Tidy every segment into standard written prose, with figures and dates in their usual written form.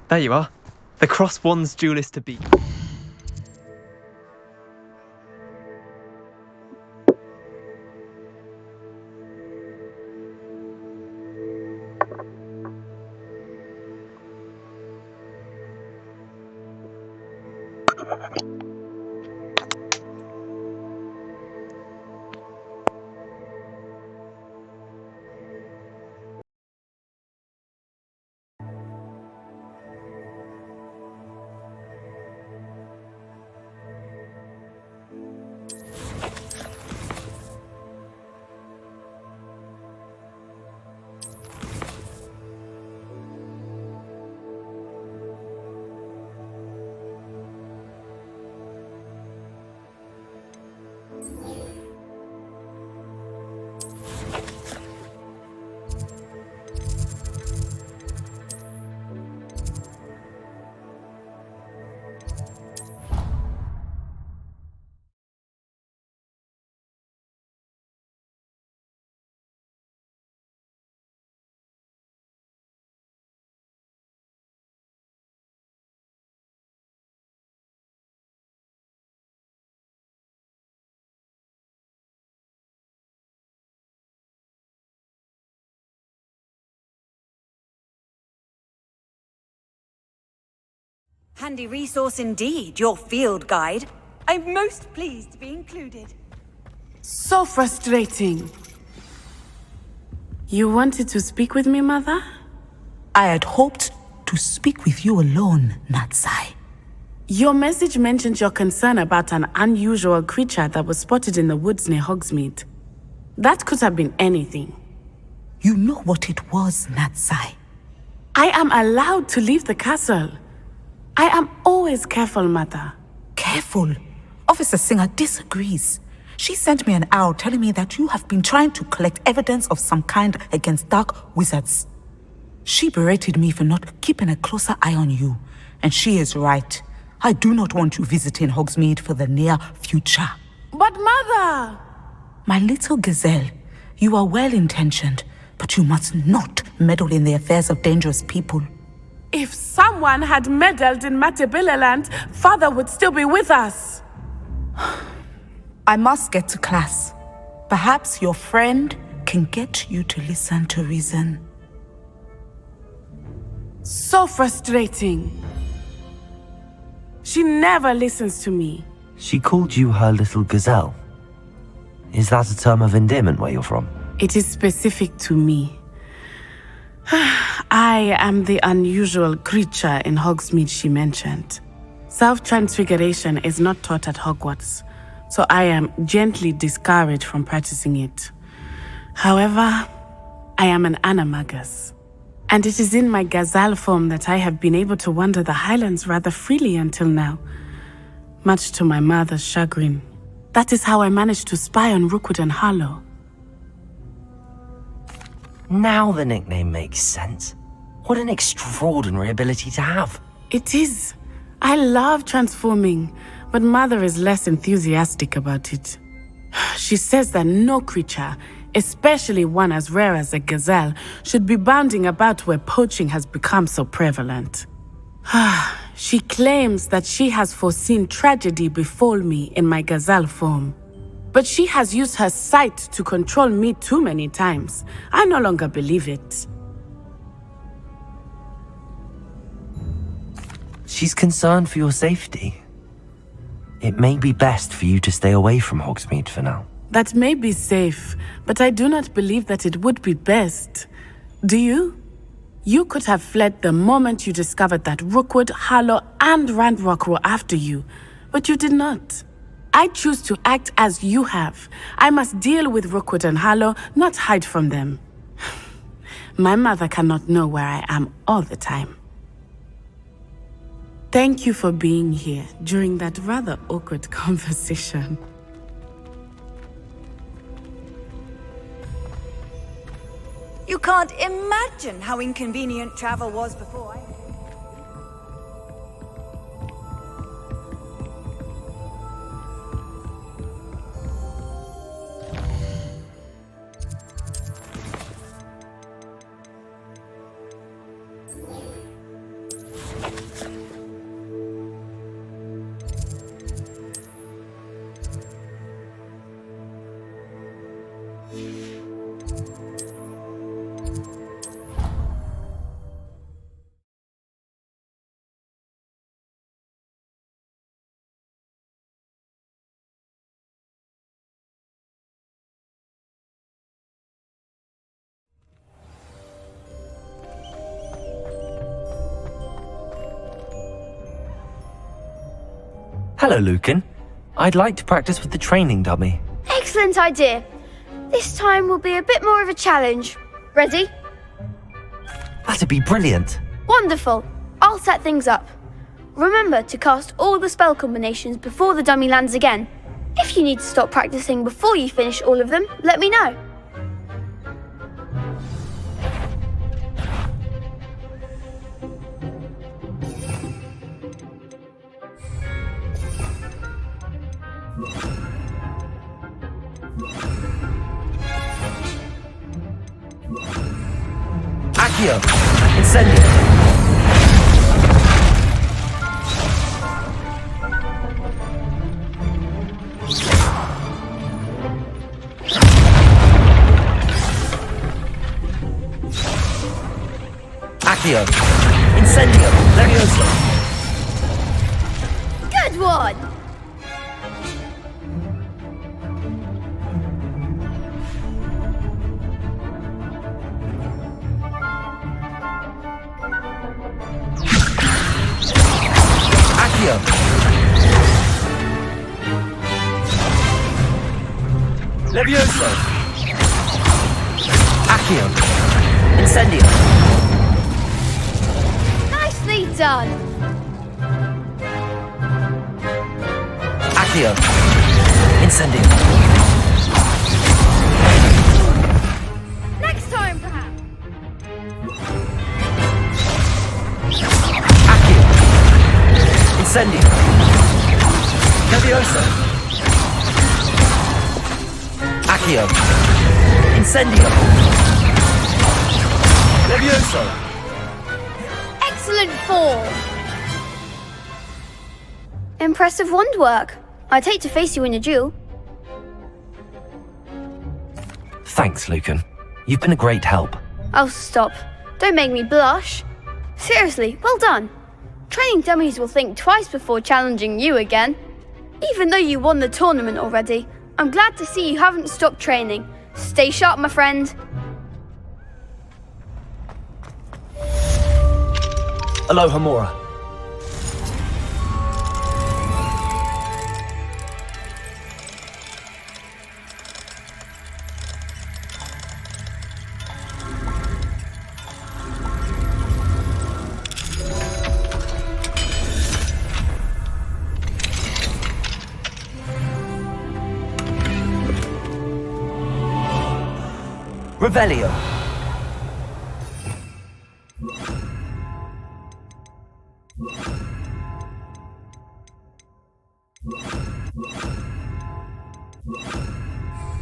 There you are. The Cross Wands duelist to beat. Handy resource indeed, your field guide. I'm most pleased to be included. So frustrating. You wanted to speak with me, Mother? I had hoped to speak with you alone, Natsai. Your message mentioned your concern about an unusual creature that was spotted in the woods near Hogsmeade. That could have been anything. You know what it was, Natsai. I am allowed to leave the castle. I am always careful, Mother. Careful. Officer Singer disagrees. She sent me an owl telling me that you have been trying to collect evidence of some kind against dark wizards. She berated me for not keeping a closer eye on you. And she is right. I do not want you visiting Hogsmeade for the near future. But Mother! My little gazelle, you are well-intentioned, but you must not meddle in the affairs of dangerous people. If someone had meddled in Matabeleland, Father would still be with us. I must get to class. Perhaps your friend can get you to listen to reason. So frustrating. She never listens to me. She called you her little gazelle. Is that a term of endearment where you're from? It is specific to me. I am the unusual creature in Hogsmeade she mentioned. Self-transfiguration is not taught at Hogwarts, so I am gently discouraged from practicing it. However, I am an animagus, and it is in my gazelle form that I have been able to wander the Highlands rather freely until now, much to my mother's chagrin. That is how I managed to spy on Rookwood and Harlow. Now the nickname makes sense. What an extraordinary ability to have. It is. I love transforming, but Mother is less enthusiastic about it. She says that no creature, especially one as rare as a gazelle, should be bounding about where poaching has become so prevalent. She claims that she has foreseen tragedy befall me in my gazelle form. But she has used her sight to control me too many times. I no longer believe it. She's concerned for your safety. It may be best for you to stay away from Hogsmeade for now. That may be safe, but I do not believe that it would be best. Do you? You could have fled the moment you discovered that Rookwood, Harlow, and Randrock were after you, but you did not. I choose to act as you have. I must deal with Rookwood and Harlow, not hide from them. My mother cannot know where I am all the time. Thank you for being here during that rather awkward conversation. You can't imagine how inconvenient travel was before I... Hello, Lucan. I'd like to practice with the training dummy. Excellent idea. This time will be a bit more of a challenge. Ready? That'd be brilliant. Wonderful. I'll set things up. Remember to cast all the spell combinations before the dummy lands again. If you need to stop practicing before you finish all of them, let me know. Accio! Incendio! Accio! Incendio! Levioso! Good one! Accio! Levioso! Accio! Incendio! Nicely done! Accio! Incendio! Next time, perhaps! Accio! Incendio! Levioso! Accio! Incendio! Levioso! Excellent form! Impressive wand work. I'd hate to face you in a duel. Thanks, Lucan. You've been a great help. Oh, stop. Don't make me blush. Seriously, well done. Training dummies will think twice before challenging you again. Even though you won the tournament already, I'm glad to see you haven't stopped training. Stay sharp, my friend. Aloha Mora. Revelio.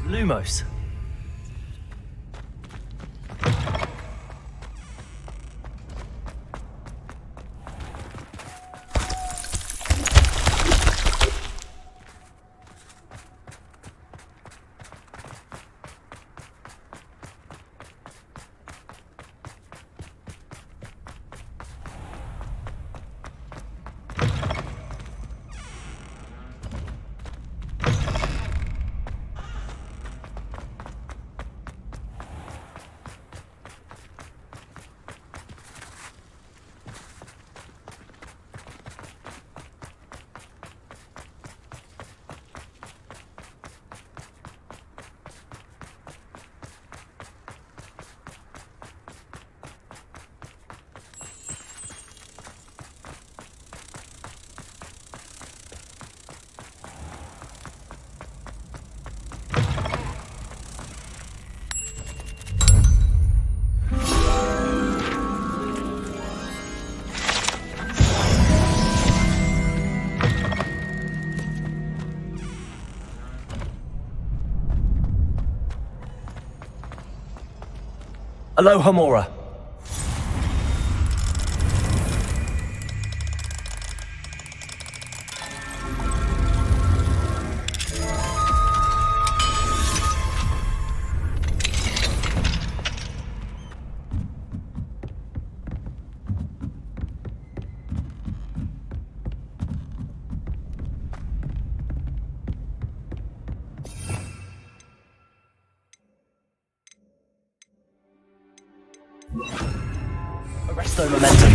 Lumos. Aloha Mora. Arresto momentum.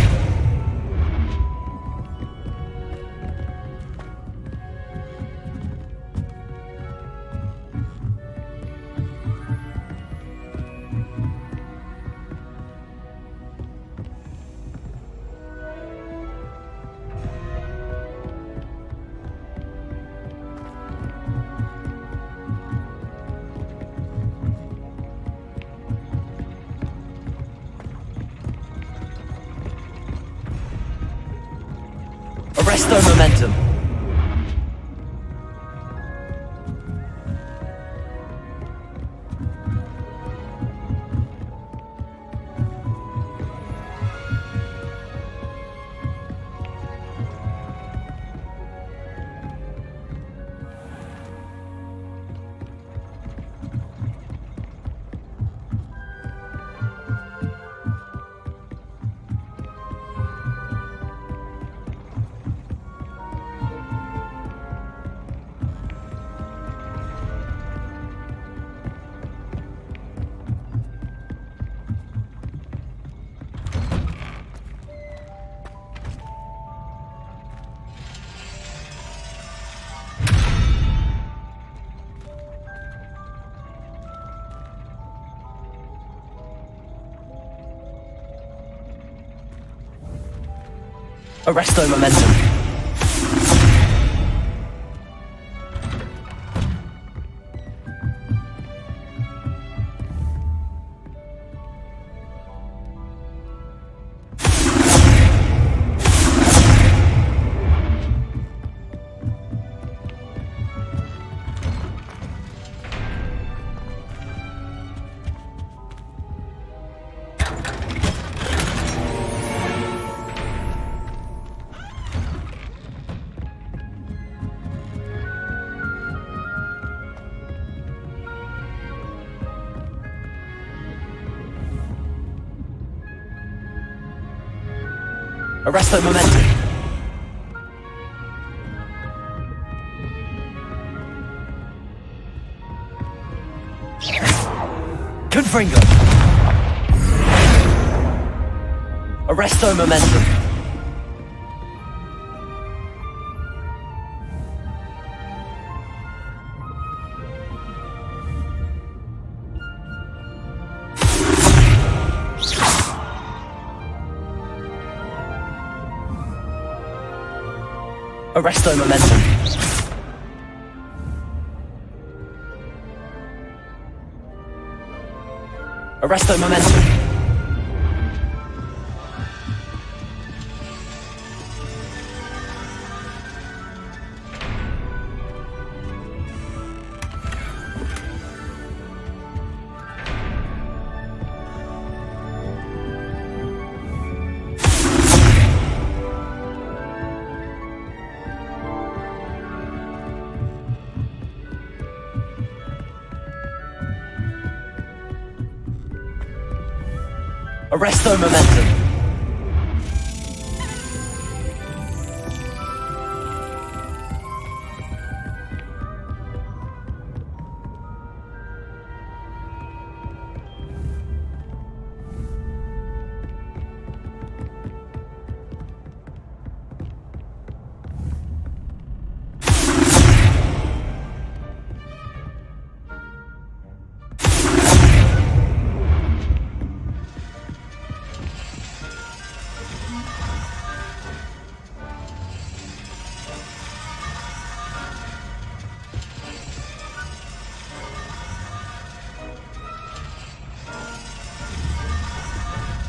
Arresto momentum. Arresto momentum. Arresto momentum. Confringo. Arresto momentum. Arresto momentum. Arresto momentum. Arresto momentum.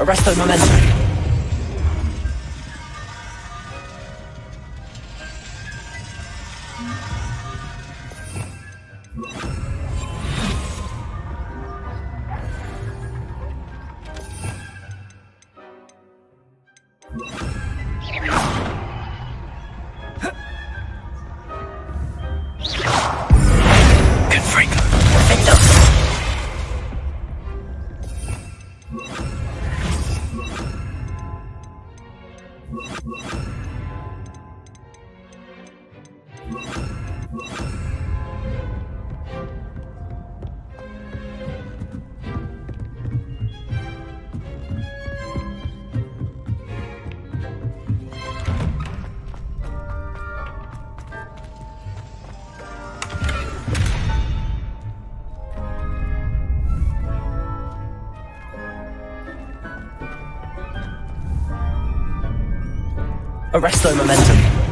Arresto momentum. Arresto momentum.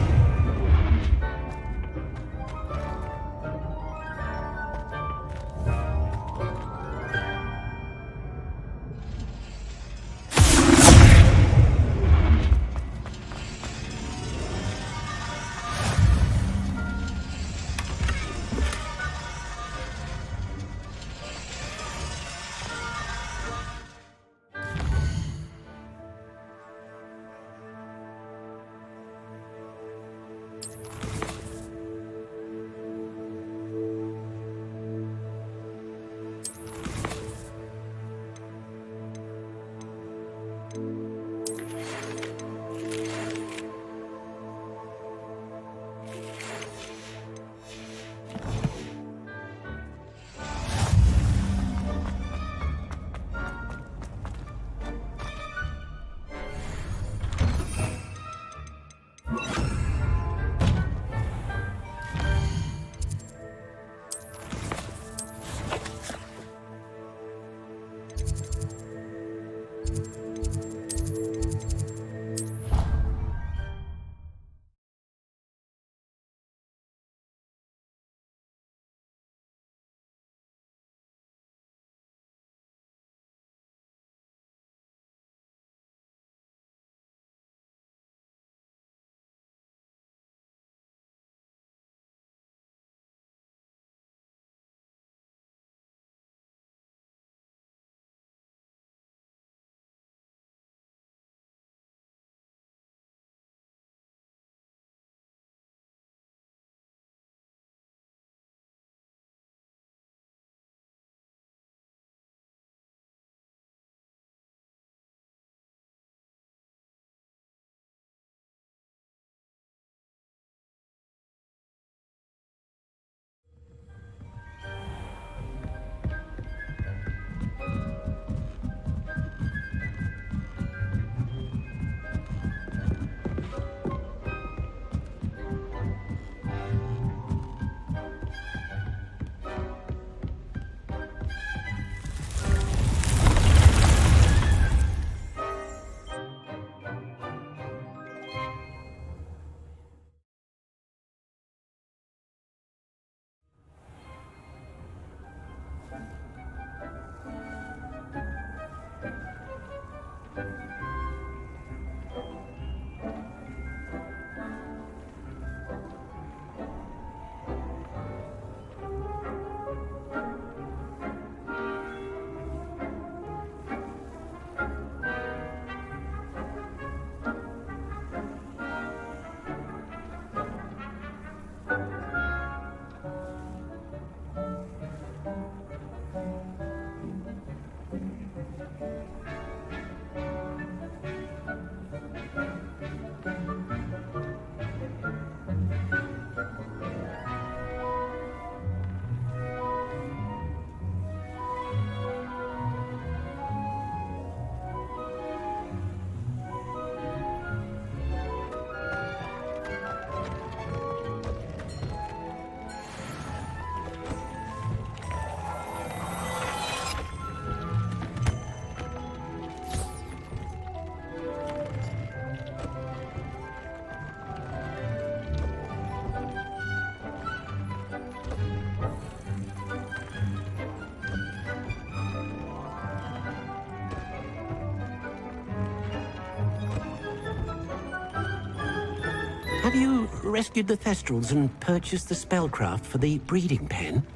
Have you rescued the Thestrals and purchased the spellcraft for the breeding pen?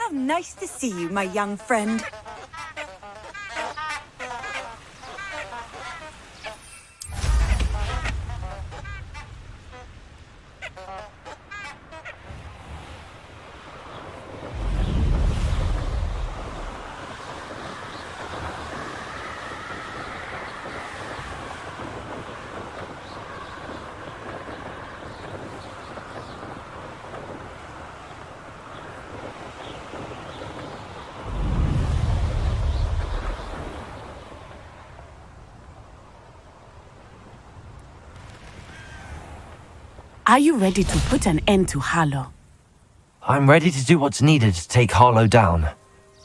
How nice to see you, my young friend. Are you ready to put an end to Harlow? I'm ready to do what's needed to take Harlow down.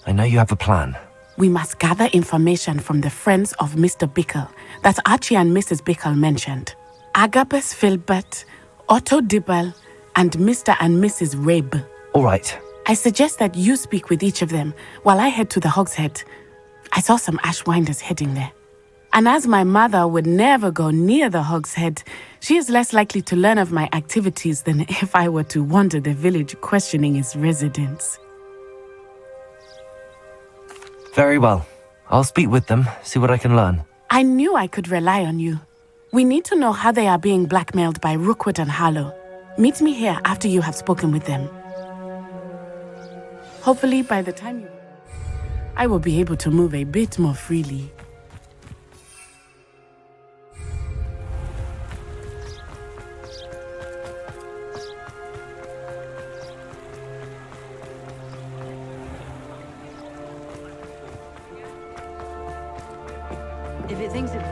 I know you have a plan. We must gather information from the friends of Mr. Bickle that Archie and Mrs. Bickle mentioned. Agabus Filbert, Otto Dibble, and Mr. and Mrs. Rabe. All right. I suggest that you speak with each of them while I head to the Hog's Head. I saw some Ashwinders heading there. And as my mother would never go near the Hog's Head, she is less likely to learn of my activities than if I were to wander the village questioning its residents. Very well. I'll speak with them, see what I can learn. I knew I could rely on you. We need to know how they are being blackmailed by Rookwood and Harlow. Meet me here after you have spoken with them. Hopefully by the time you... I will be able to move a bit more freely. If it thinks it's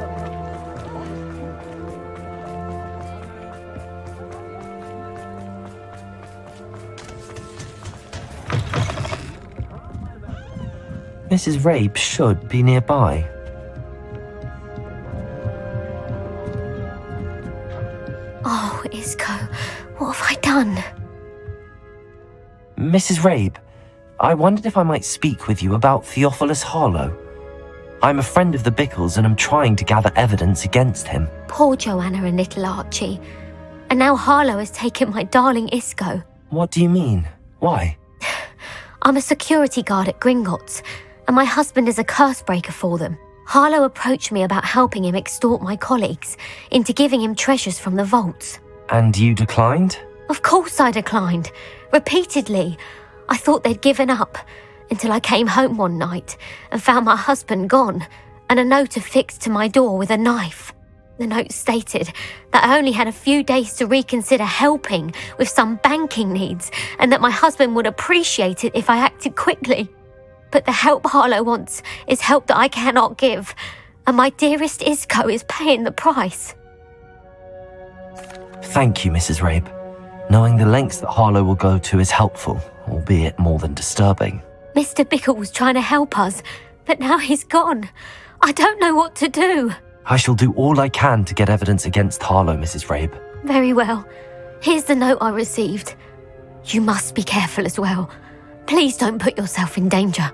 Mrs. Rabe should be nearby. Oh, Isco, what have I done? Mrs. Rabe, I wondered if I might speak with you about Theophilus Harlow. I'm a friend of the Bickles and I'm trying to gather evidence against him. Poor Joanna and little Archie. And now Harlow has taken my darling Isco. What do you mean? Why? I'm a security guard at Gringotts, and my husband is a curse breaker for them. Harlow approached me about helping him extort my colleagues into giving him treasures from the vaults. And you declined? Of course I declined. Repeatedly. I thought they'd given up, until I came home one night and found my husband gone, and a note affixed to my door with a knife. The note stated that I only had a few days to reconsider helping with some banking needs, and that my husband would appreciate it if I acted quickly. But the help Harlow wants is help that I cannot give, and my dearest Isco is paying the price. Thank you, Mrs. Rabe. Knowing the lengths that Harlow will go to is helpful, albeit more than disturbing. Mr. Bickle was trying to help us, but now he's gone. I don't know what to do. I shall do all I can to get evidence against Harlow, Mrs. Rabe. Very well. Here's the note I received. You must be careful as well. Please don't put yourself in danger.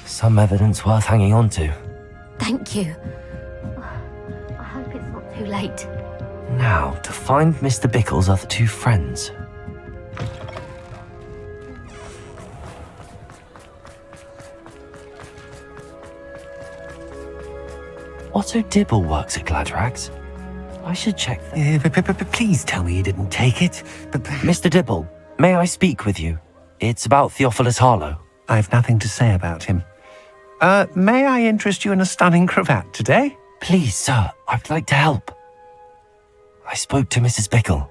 Some evidence worth hanging on to. Thank you. I hope it's not too late. Now, to find Mr. Bickle's other two friends. Otto Dibble works at Gladrags. I should check that. Please tell me you didn't take it. Mr. Dibble, may I speak with you? It's about Theophilus Harlow. I've nothing to say about him. May I interest you in a stunning cravat today? Please, sir, I'd like to help. I spoke to Mrs. Bickle.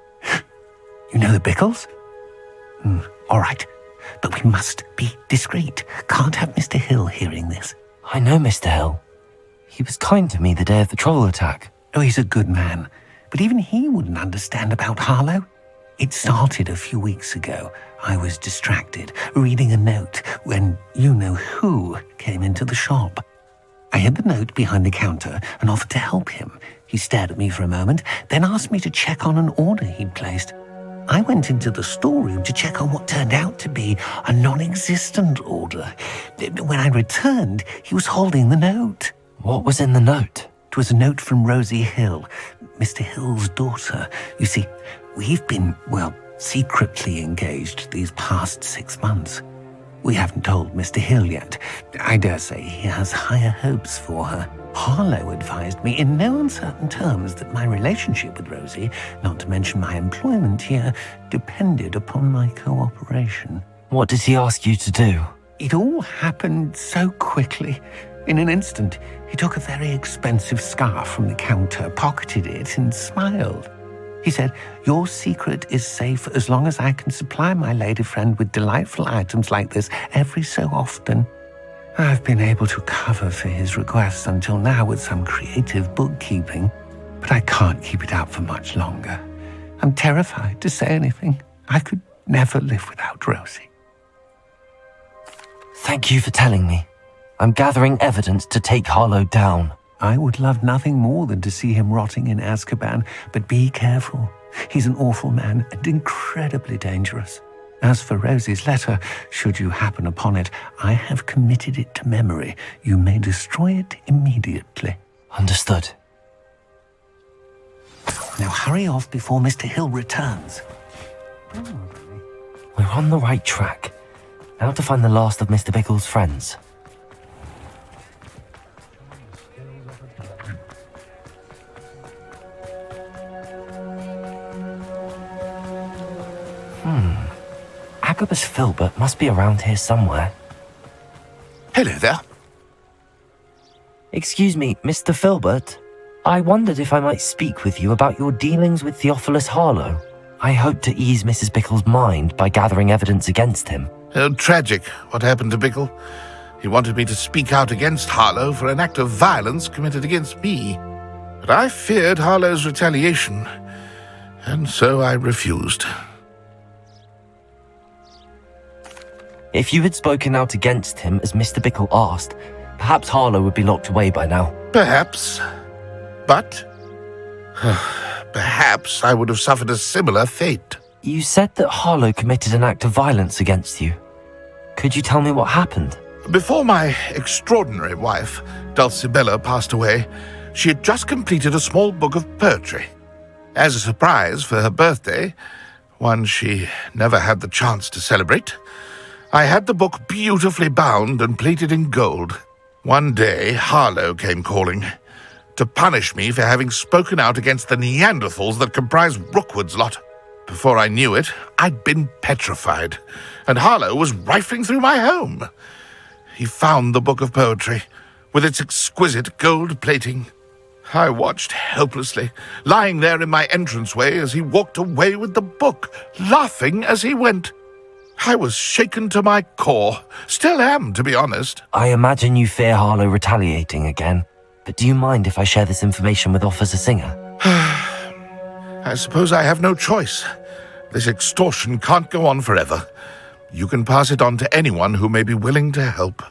You know the Bickles? All right, but we must be discreet. Can't have Mr. Hill hearing this. I know Mr. Hill. He was kind to me the day of the troll attack. Oh, he's a good man, but even he wouldn't understand about Harlow. It started a few weeks ago. I was distracted, reading a note, when you-know-who came into the shop. I hid the note behind the counter and offered to help him. He stared at me for a moment, then asked me to check on an order he'd placed. I went into the storeroom to check on what turned out to be a non-existent order. When I returned, he was holding the note. What was in the note? It was a note from Rosie Hill, Mr. Hill's daughter. You see, we've been, secretly engaged these past 6 months. We haven't told Mr. Hill yet. I dare say he has higher hopes for her. Harlow advised me in no uncertain terms that my relationship with Rosie, not to mention my employment here, depended upon my cooperation. What did he ask you to do? It all happened so quickly. In an instant, he took a very expensive scarf from the counter, pocketed it, and smiled. He said, "Your secret is safe as long as I can supply my lady friend with delightful items like this every so often." I've been able to cover for his requests until now with some creative bookkeeping, but I can't keep it up for much longer. I'm terrified to say anything. I could never live without Rosie. Thank you for telling me. I'm gathering evidence to take Harlow down. I would love nothing more than to see him rotting in Azkaban, but be careful. He's an awful man and incredibly dangerous. As for Rosie's letter, should you happen upon it, I have committed it to memory. You may destroy it immediately. Understood. Now hurry off before Mr. Hill returns. We're on the right track. Now to find the last of Mr. Bickle's friends. Agabus Filbert must be around here somewhere. Hello there. Excuse me, Mr. Filbert. I wondered if I might speak with you about your dealings with Theophilus Harlow. I hope to ease Mrs. Bickle's mind by gathering evidence against him. Oh, tragic what happened to Bickle. He wanted me to speak out against Harlow for an act of violence committed against me. But I feared Harlow's retaliation, and so I refused. If you had spoken out against him as Mr. Bickle asked, perhaps Harlow would be locked away by now. Perhaps. But perhaps I would have suffered a similar fate. You said that Harlow committed an act of violence against you. Could you tell me what happened? Before my extraordinary wife, Dulcibella, passed away, she had just completed a small book of poetry. As a surprise for her birthday, one she never had the chance to celebrate, I had the book beautifully bound and plated in gold. One day, Harlow came calling to punish me for having spoken out against the Neanderthals that comprise Rookwood's lot. Before I knew it, I'd been petrified, and Harlow was rifling through my home. He found the book of poetry, with its exquisite gold plating. I watched helplessly, lying there in my entranceway as he walked away with the book, laughing as he went. I was shaken to my core. Still am, to be honest. I imagine you fear Harlow retaliating again, but do you mind if I share this information with Officer Singer? I suppose I have no choice. This extortion can't go on forever. You can pass it on to anyone who may be willing to help.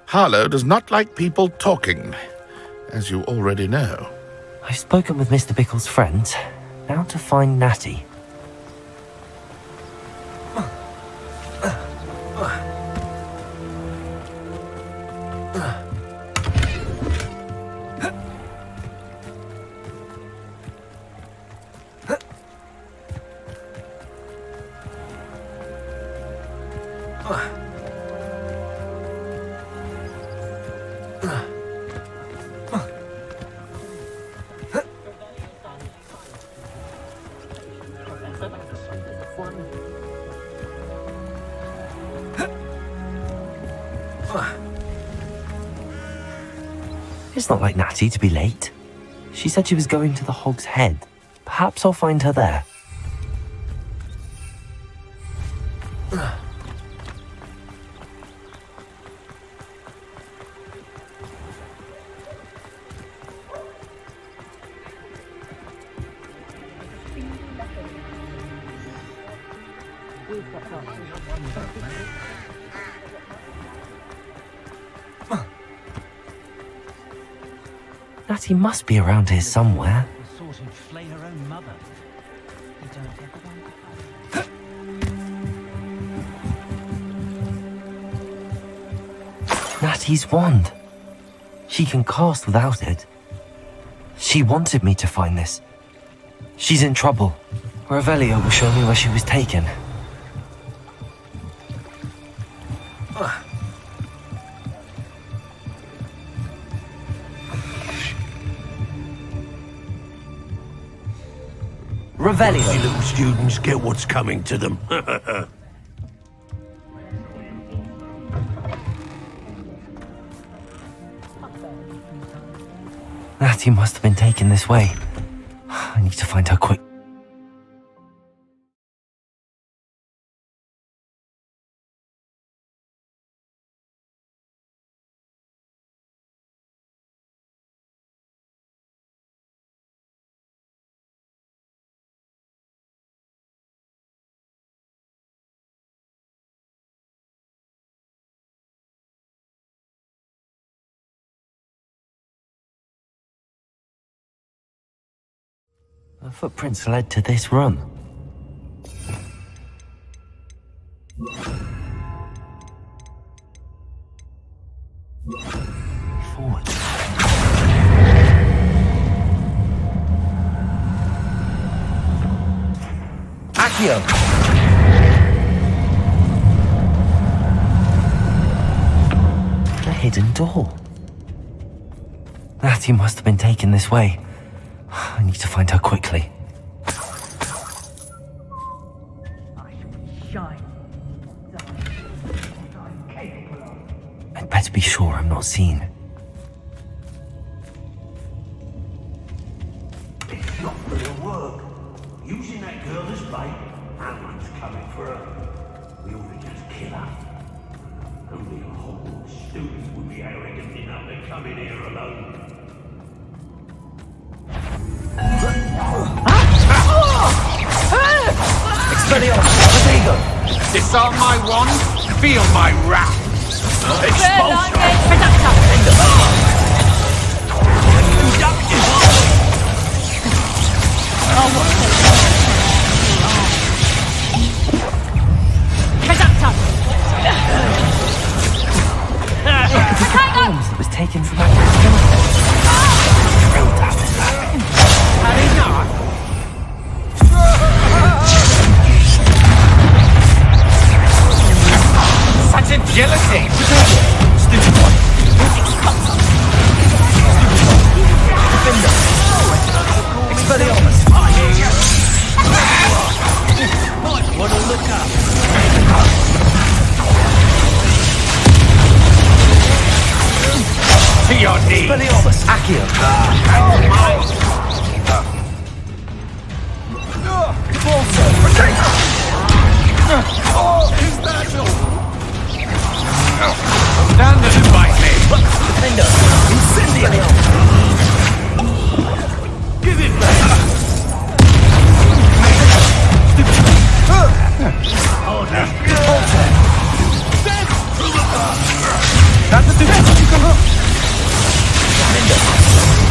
Harlow does not like people talking, as you already know. I've spoken with Mr. Bickle's friends. Now to find Natty. It's not like Natty to be late. She said she was going to the Hog's Head. Perhaps I'll find her there. Natty must be around here somewhere. Natty's wand. She can cast without it. She wanted me to find this. She's in trouble. Revelio will show me where she was taken. Revelio. You little students get what's coming to them. Natty must have been taken this way. I need to find her quick. Her footprints led to this room. Forward. Accio! The hidden door. Natty must have been taken this way. I need to find her quickly. shine. I'd better be sure I'm not seen. It's not gonna work. Using that girl as bait, Ammon's coming for her. We ought to just kill her. Only a Hogwarts student would be arrogant enough to come in here alone. Expelliarmus! Potato! Disarm my wand, feel my wrath. Arms that was taken from my skeleton. Thrilled to have this back. Such agility! Stupid one. Defender. Expelliarmus. Might want to look up. To your knees! Expelliarmus. Accio. Stand and fight me! Defender. Incendio. Give it back! That's the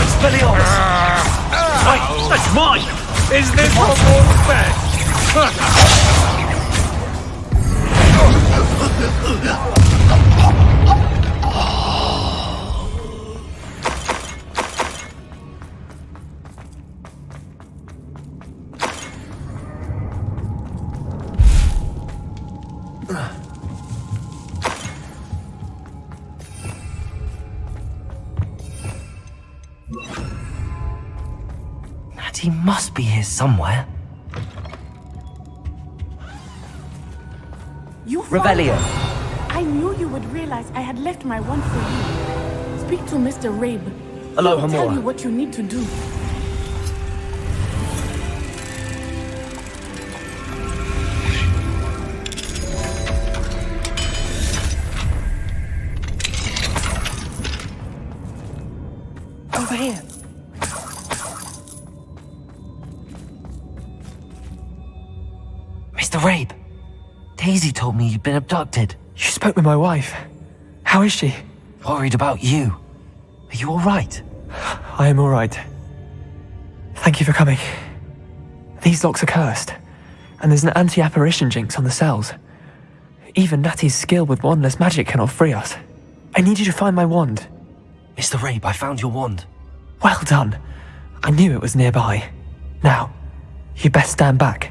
Expelliarmus. Wait, that's mine! Is this Hogwarts best? He must be here somewhere. You found Revelio. her. I knew you would realize I had left my wand for you. Speak to Mr. Rabe. Hello, He'll tell Hamora. you what you need to do. Over here. Mr. Rabe, Daisy told me you'd been abducted. You spoke with my wife. How is she? Worried about you. Are you all right? I am all right. Thank you for coming. These locks are cursed, and there's an anti-apparition jinx on the cells. Even Natty's skill with wandless magic cannot free us. I need you to find my wand. Mr. Rabe, I found your wand. Well done. I knew it was nearby. Now, you best stand back.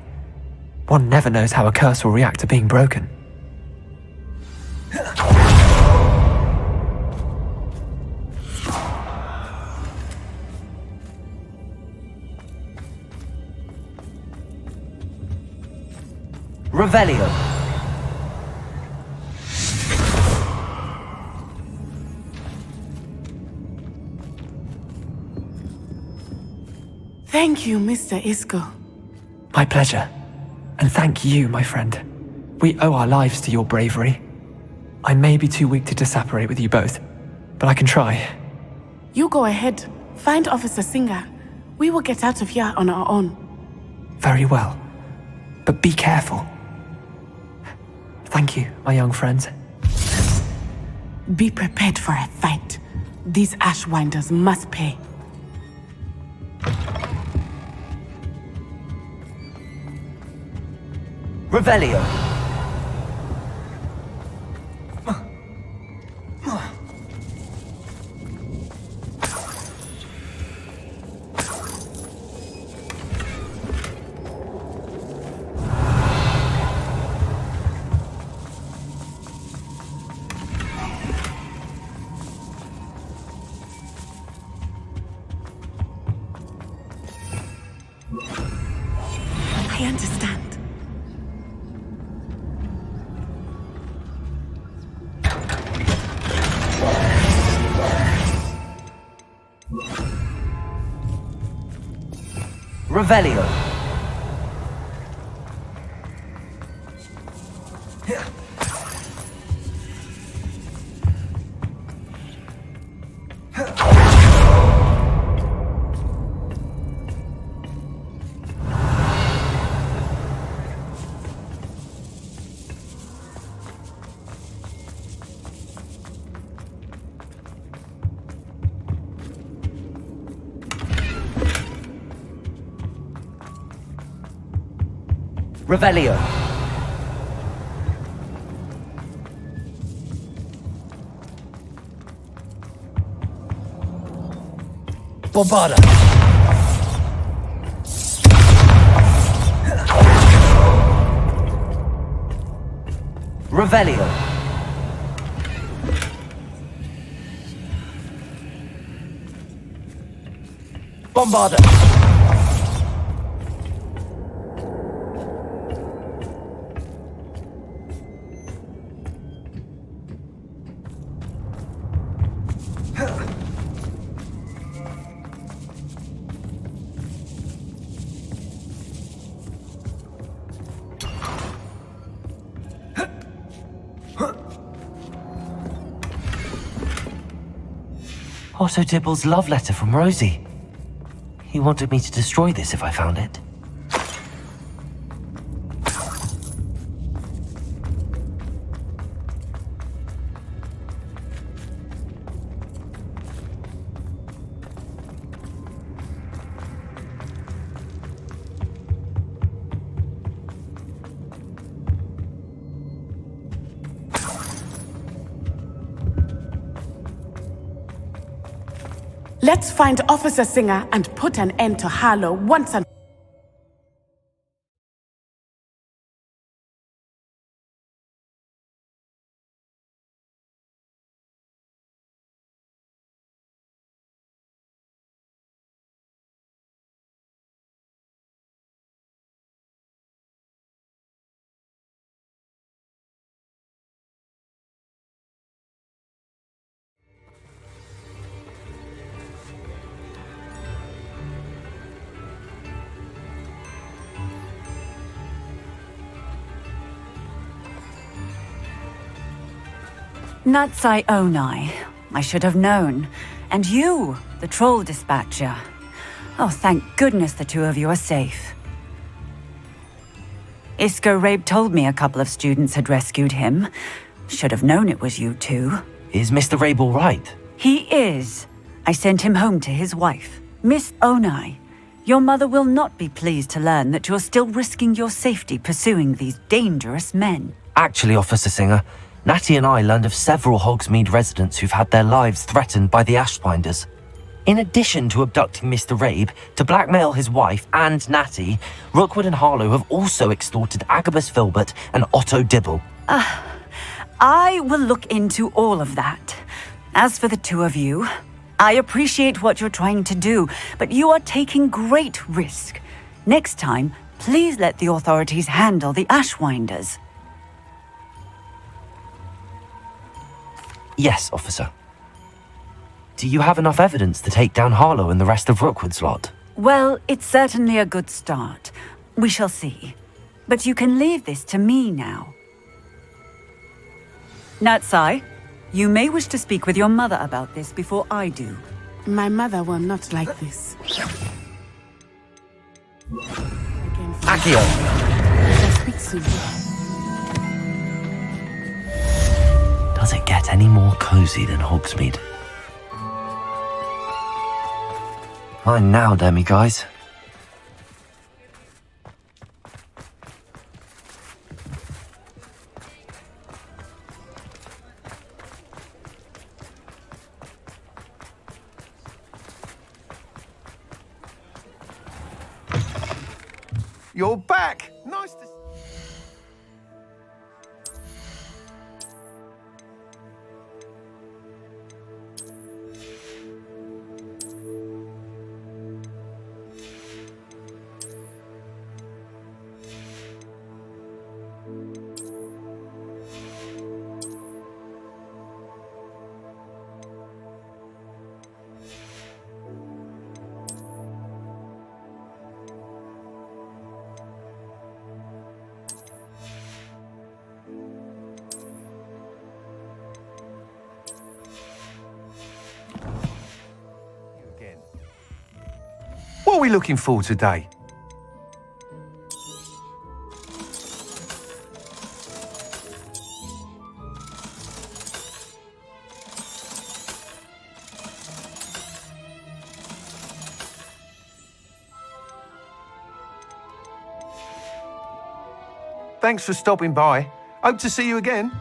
One never knows how a curse will react to being broken. Revelio. Thank you, Mr. Isco. My pleasure. And thank you, my friend. We owe our lives to your bravery. I may be too weak to disapparate with you both, but I can try. You go ahead. Find Officer Singer. We will get out of here on our own. Very well. But be careful. Thank you, my young friends. Be prepared for a fight. These Ashwinders must pay. Revelio. I understand. Revelio. Revelio. Bombarda. Revelio. Bombarda. Otto Dibble's love letter from Rosie. He wanted me to destroy this if I found it. Let's find Officer Singer and put an end to Harlow once and Natsai Onai. I should have known. And you, the troll dispatcher. Oh, thank goodness the two of you are safe. Isco Rabe told me a couple of students had rescued him. Should have known it was you two. Is Mr. Rabe all right? He is. I sent him home to his wife. Miss Onai, your mother will not be pleased to learn that you're still risking your safety pursuing these dangerous men. Actually, Officer Singer, Natty and I learned of several Hogsmeade residents who've had their lives threatened by the Ashwinders. In addition to abducting Mr. Rabe to blackmail his wife and Natty, Rookwood and Harlow have also extorted Agabus Filbert and Otto Dibble. I will look into all of that. As for the two of you, I appreciate what you're trying to do, but you are taking great risk. Next time, please let the authorities handle the Ashwinders. Yes, officer. Do you have enough evidence to take down Harlow and the rest of Rookwood's lot? Well, it's certainly a good start. We shall see. But you can leave this to me now. Natsai, you may wish to speak with your mother about this before I do. my mother will not like this. Accio! We shall speak soon. Does it get any more cozy than Hogsmeade? Fine now, Demi guys. You're back! Nice to... we looking for today? Thanks for stopping by. Hope to see you again.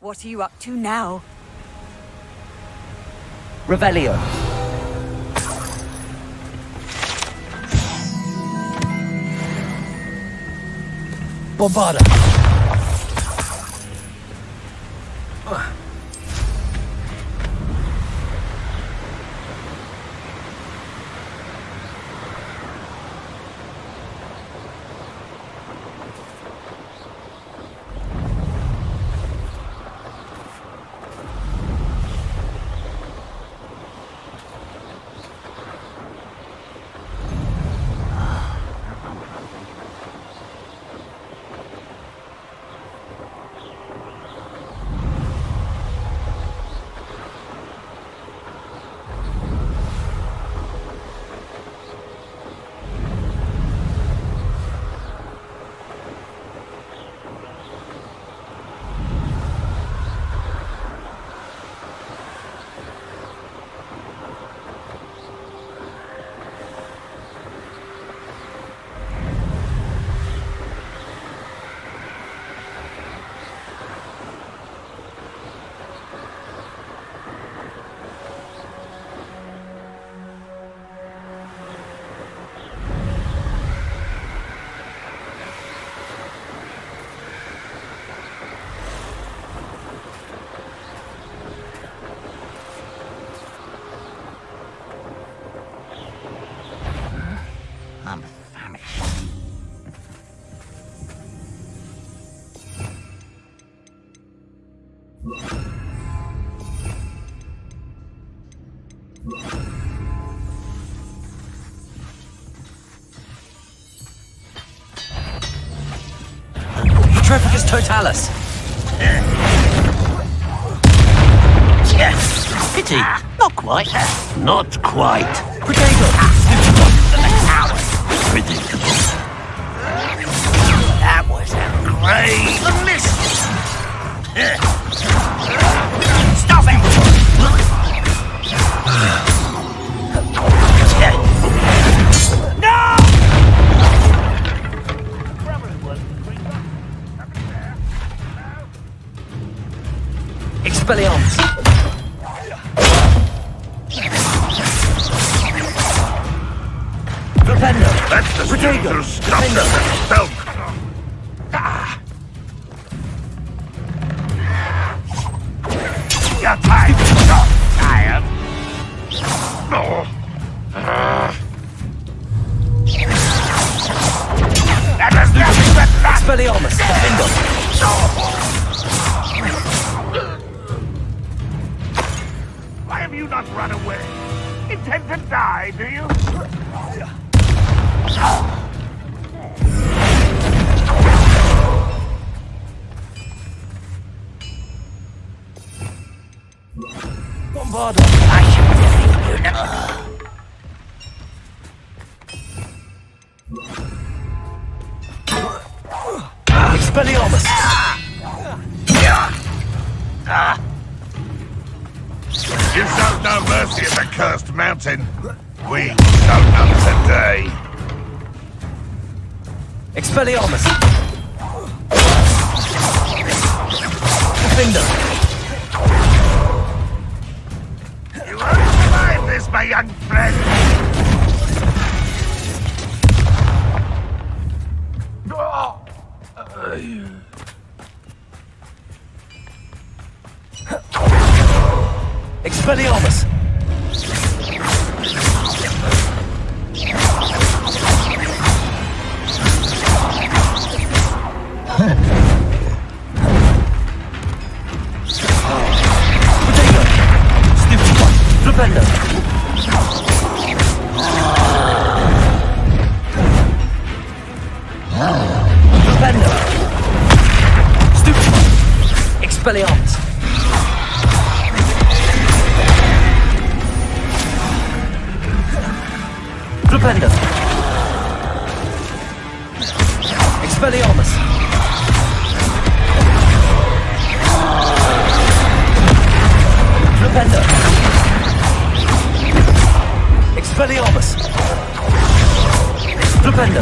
What are you up to now? Revelio. Bombarda. I'm famished. Petrificus totalis. Yes. Pity. Not quite. Not quite. Predator. Predictable. That was a great miss. Stop him! No! Expelliarmus. That's the student who stopped us himself. You're tired. Not tired. No. That was nothing but that. Expelliarmus, defender. Why have you not run away? Intend to die, do you? Bombarda. I should defeat you now. Expelliarmus. You showed no mercy at the cursed mountain. We showed none today. Expelliarmus. Defender. You won't survive this, my young friend. Expelliarmus. Potato. Stupid one. Flipendo. Flipendo. Stupid one. Expelliarmus. Flipendo. Expelliarmus. Flipendo. Expelliarmus. Flipendo.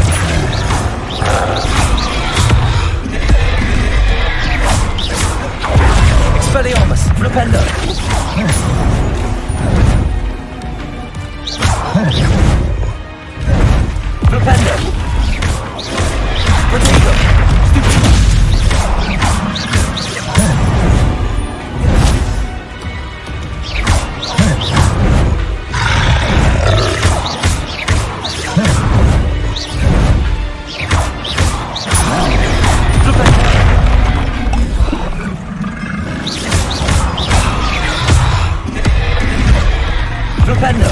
Expelliarmus. Flipendo. Flipendo. Potato. Flipendo.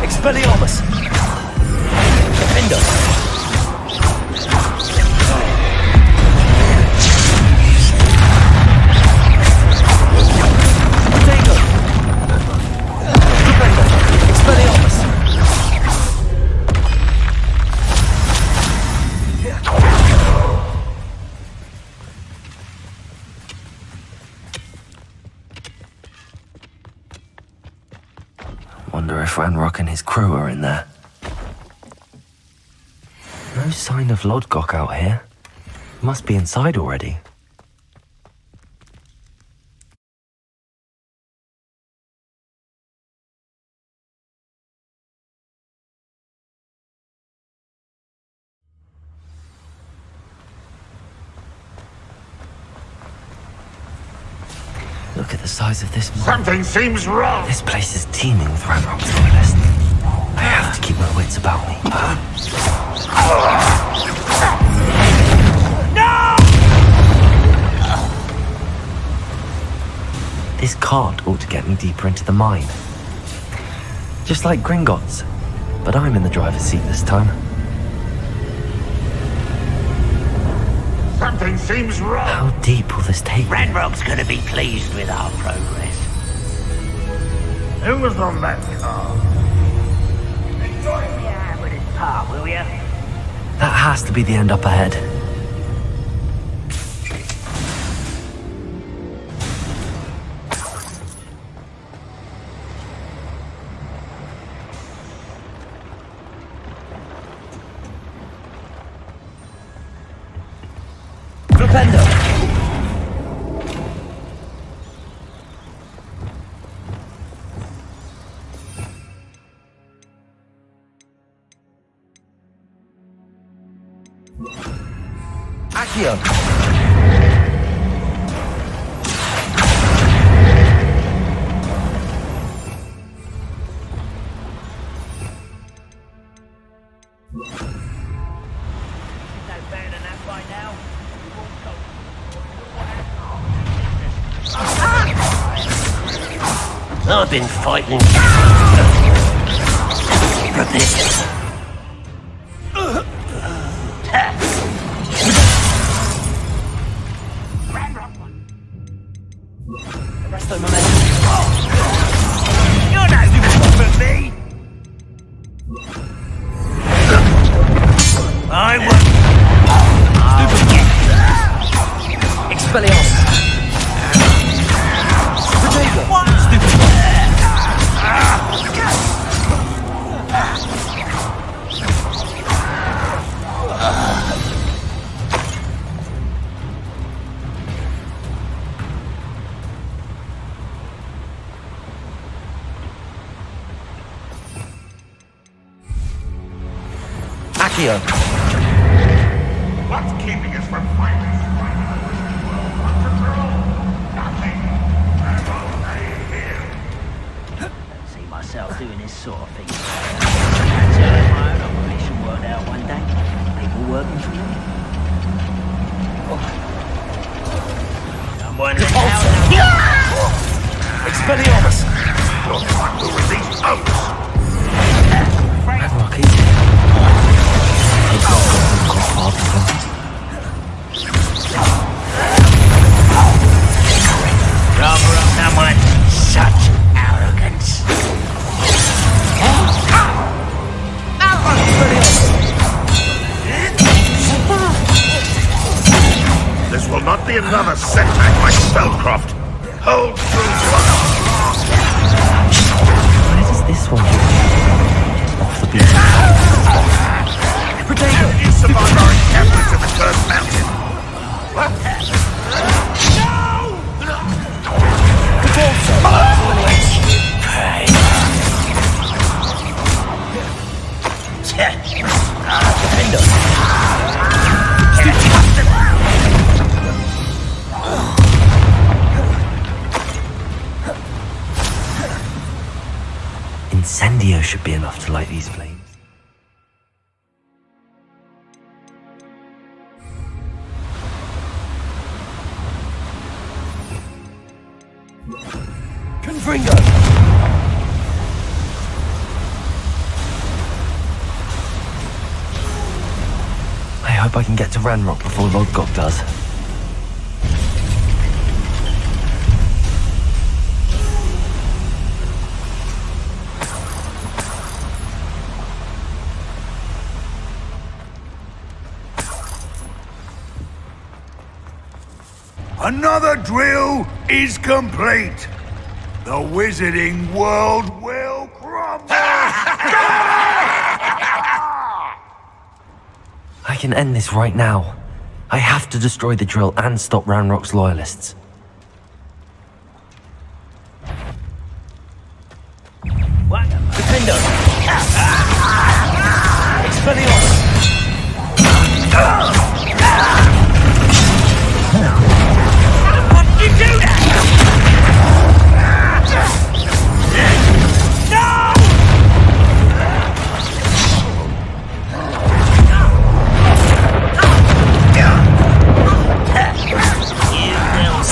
Expelliarmus. Defender. Potato. Flipendo. Expelliarmus. Wonder if Ranrock and his crew are in there. No sign of Lodgok out here. Must be inside already. Look at the size of this mine. Something seems wrong. This place is teeming with Ranrock's loyalists. I have to keep my wits about me. This cart ought to get me deeper into the mine. Just like Gringotts, but I'm in the driver's seat this time. Something seems wrong. How deep will this take me? Ranrock's gonna be pleased with our progress. Who was on that car? Join me out with his part, will ya? That has to be the end up ahead. Flipendo. Accio! I've been fighting for this. Resto momentum. You're not doing for me. I will. Expelliarmus! Protego! Accio! What's keeping us from fighting? Nothing. See myself doing this sort of thing. Until my own operation worked out one day. People working for me. Someone Expelliarmus! You're one who with these oaths. Rocky. Rather of someone such arrogance. This will not be another setback like Spellcroft. Hold true to us. Where does this one go? Off the beaten path. You survived our encampment in the Cursed Mountain. Incendio should be enough to light these flames. Confringo! I hope I can get to Ranrock before Lodgok does. Another drill is complete. The wizarding world will crumble. I can end this right now. I have to destroy the drill and stop Ranrock's loyalists. What? Defendo! Expelliarmus! You do that! You will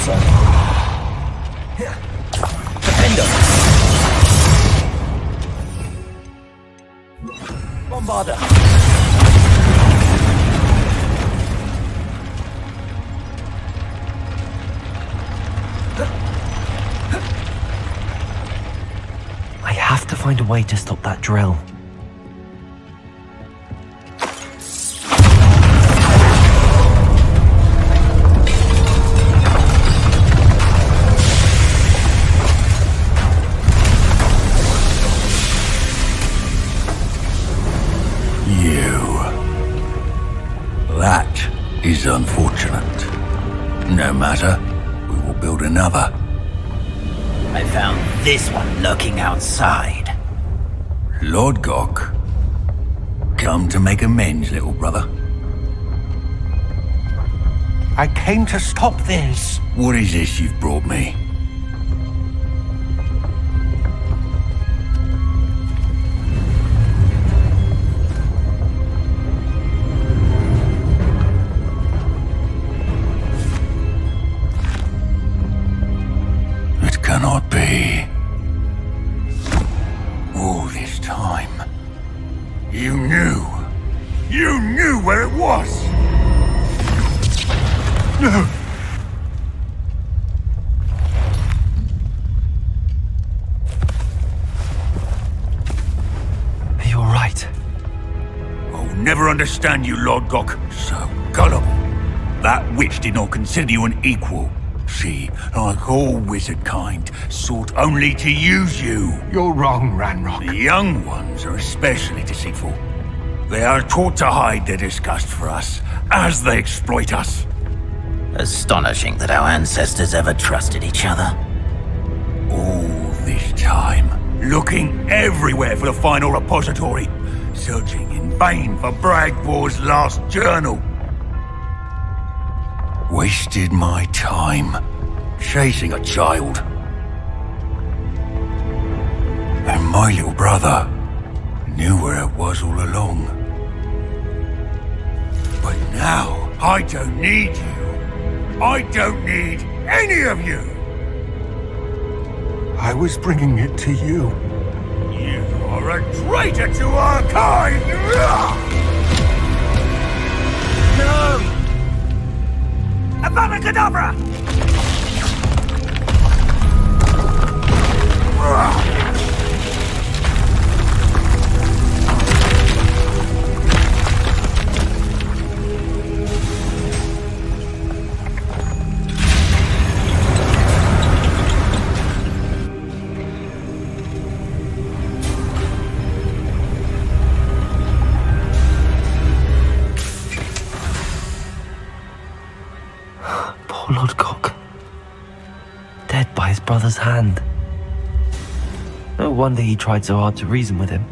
also. Defender! Bombarder! I have to find a way to stop that drill. That is unfortunate. No matter, we will build another. I found this one lurking outside. Lord Gok, come to make amends, little brother. I came to stop this. What is this you've brought me? It cannot be. All this time, you knew. You knew where it was! No! Are you alright? I'll never understand you, Lord Gok. So gullible. That witch did not consider you an equal. She, like all wizard kind, sought only to use you. You're wrong, Ranrock. The young ones are especially deceitful. They are taught to hide their disgust for us, as they exploit us. Astonishing that our ancestors ever trusted each other. All this time, looking everywhere for the final repository, searching in vain for Bragbor's last journal. Wasted my time, chasing a child. And my little brother knew where it was all along. But now, I don't need you. I don't need any of you. I was bringing it to you. You are a traitor to our kind! No! Avada Kedavra! Poor Lord Gok. Dead by his brother's hand. No wonder he tried so hard to reason with him.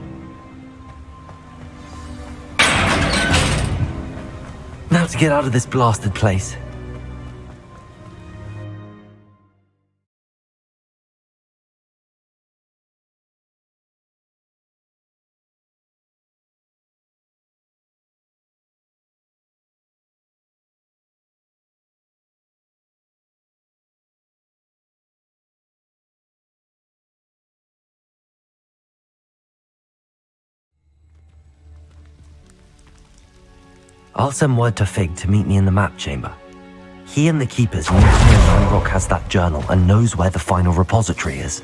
Now to get out of this blasted place. I'll send word to Fig to meet me in the map chamber. He and the keepers need to know Ranrock has that journal and knows where the final repository is.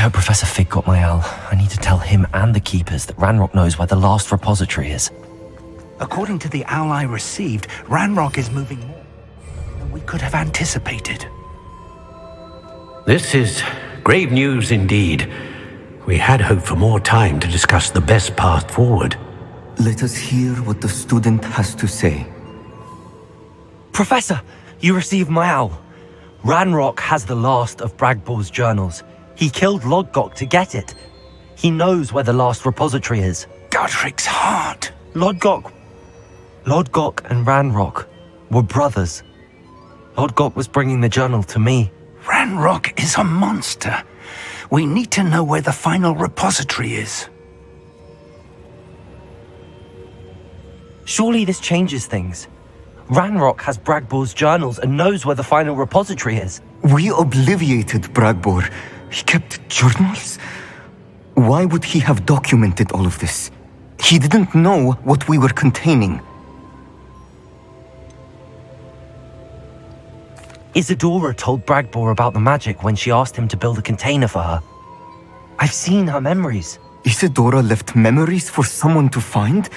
hope Professor Fig got my owl. I need to tell him and the keepers that Ranrock knows where the last repository is. According to the owl I received, Ranrock is moving more than we could have anticipated. This is grave news indeed. We had hoped for more time to discuss the best path forward. Let us hear what the student has to say. Professor, you received my owl. Ranrock has the last of Bragbor's journals. He killed Lodgok to get it. He knows where the last repository is. Godric's heart. Lodgok and Ranrock were brothers. Lodgok was bringing the journal to me. Ranrock is a monster. We need to know where the final repository is. Surely this changes things. Ranrock has Bragbor's journals and knows where the final repository is. We obliviated Bragbor. He kept journals? Why would he have documented all of this? He didn't know what we were containing. Isadora told Bragbor about the magic when she asked him to build a container for her. I've seen her memories. Isadora left memories for someone to find?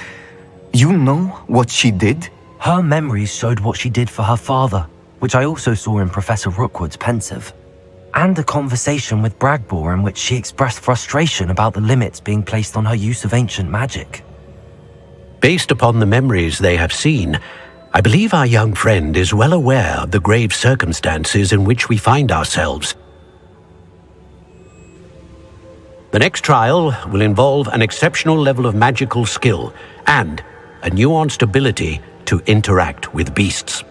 You know what she did? Her memories showed what she did for her father, which I also saw in Professor Rookwood's pensive. And a conversation with Bragbor in which she expressed frustration about the limits being placed on her use of ancient magic. Based upon the memories they have seen, I believe our young friend is well aware of the grave circumstances in which we find ourselves. The next trial will involve an exceptional level of magical skill and a nuanced ability to interact with beasts.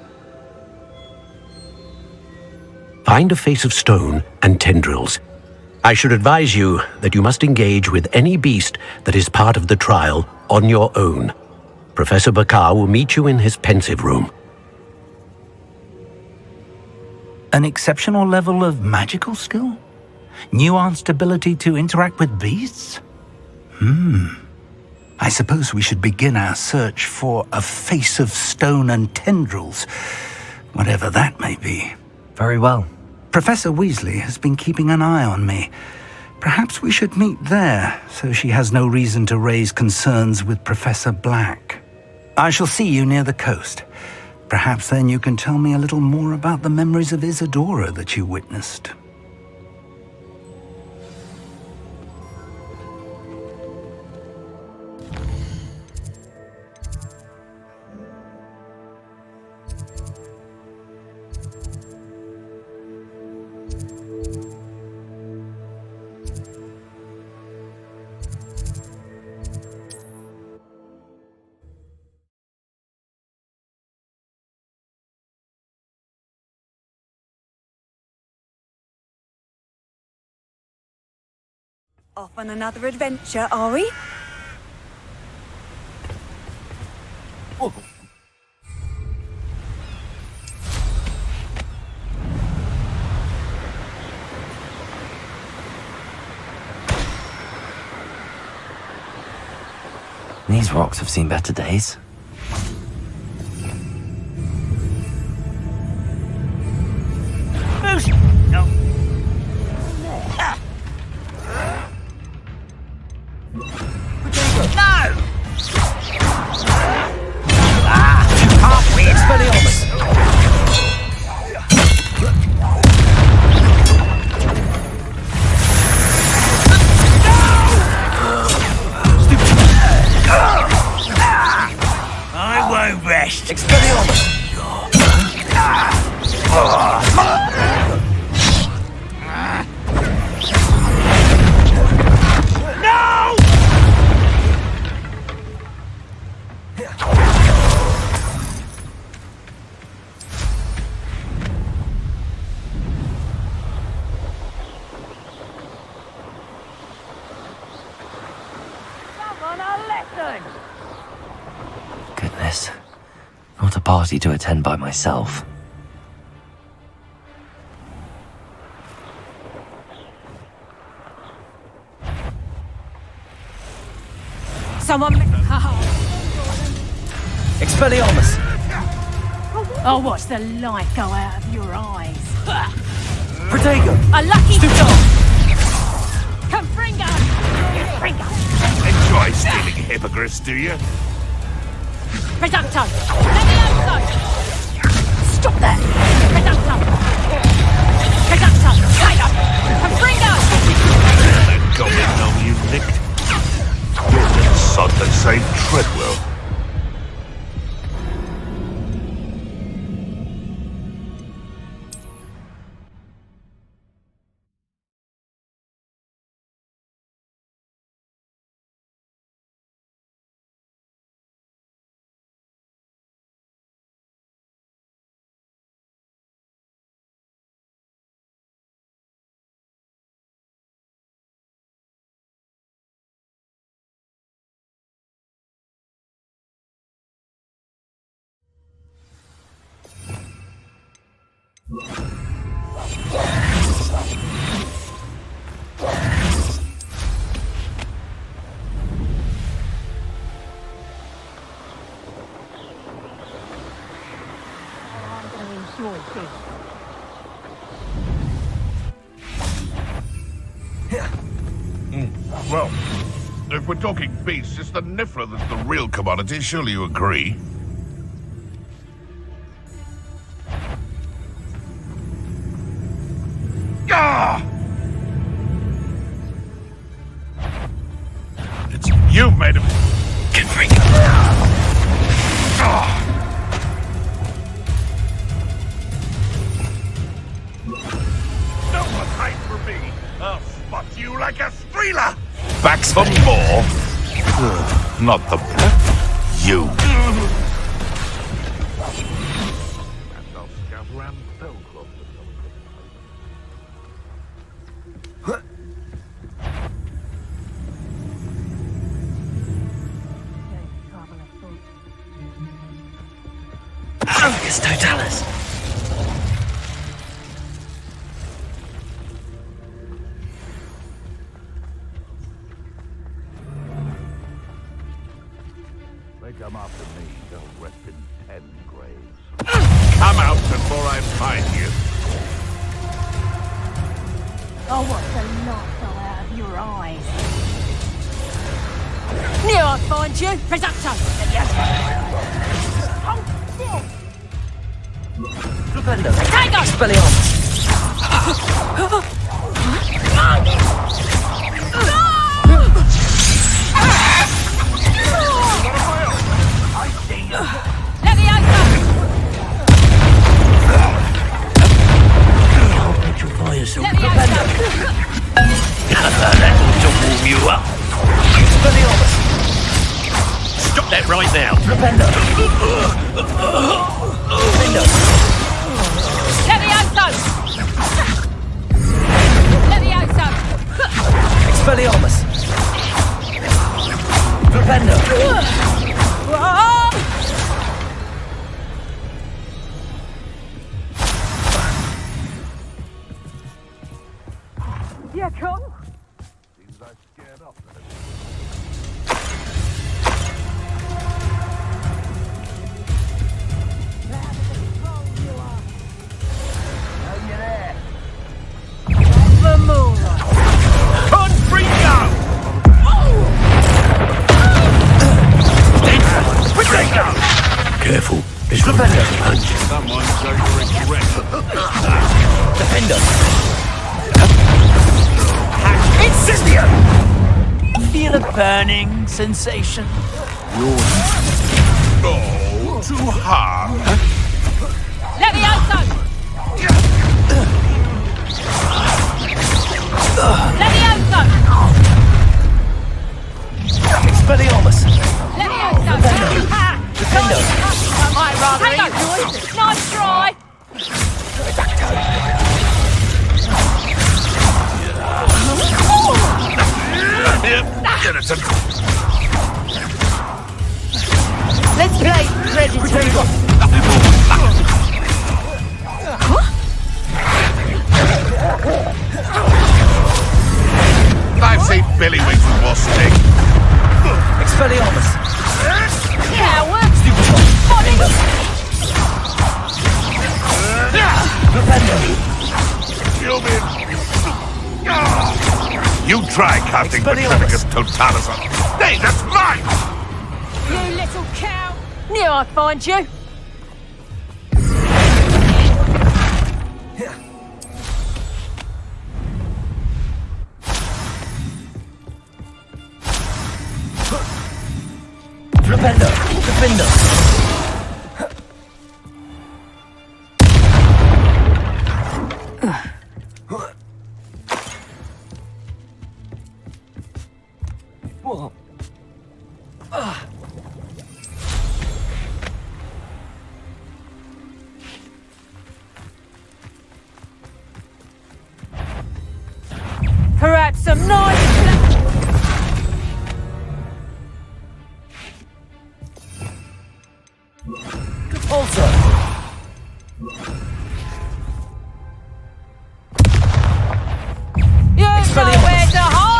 Find a face of stone and tendrils. I should advise you that you must engage with any beast that is part of the trial on your own. Professor Bakar will meet you in his pensive room. An exceptional level of magical skill? Nuanced ability to interact with beasts? I suppose we should begin our search for a face of stone and tendrils, whatever that may be. Very well. Professor Weasley has been keeping an eye on me. Perhaps we should meet there, so she has no reason to raise concerns with Professor Black. I shall see you near the coast. Perhaps then you can tell me a little more about the memories of Isadora that you witnessed. Off on another adventure, are we? These rocks have seen better days. No. Goodness. Not a party to attend by myself. Someone... Expelliarmus! I'll watch the light go out of your eyes. Protego! A lucky... Confringo! Confringo! Enjoy stealing hippogriffs, do you? Reducto! Levioso! Stop that! Reducto! Reducto! Kaito! Confringo! That goblin gnome you nicked. You're the sod that saved Treadwell. Well, if we're talking beasts, it's the Niffler that's the real commodity. Surely you agree? Ah! It's you made him. Confringo. Ah! No one hide from me. I'll spot you like a streeler. Back for more? Not the you. And I'll scout around Bellcroft. Focus Totalis. They come after me, they'll rest in 10 graves. Come out before I find you. Oh, what the light fell out of your eyes. Near I find you, Reducto! Hold still! Flipendo. Tango! Expelliarmus. That'll warm you up. Stop that right now. Flipendo. Flipendo. Levioso! Expelliarmus. Flipendo. You come? Seems I scared off. Careful. This will Flipendo. punch. Someone's going to regret. Defender. Incendio! Feel a burning sensation. Oh, too hard. Levioso! Levioso! Expelliarmus. Levioso! Defender. I might rather eat yours. Nice try! Let's play Predator. I've seen Billy Wings with more stick. Expelliarmus. Coward! Flipendo. You'll be... You try casting Pacificus Totalis on. Hey, that's mine! You little cow! Knew I'd find you! Flipendo! Flipendo! Whoa. Perhaps some nice... Also. You know where to hide!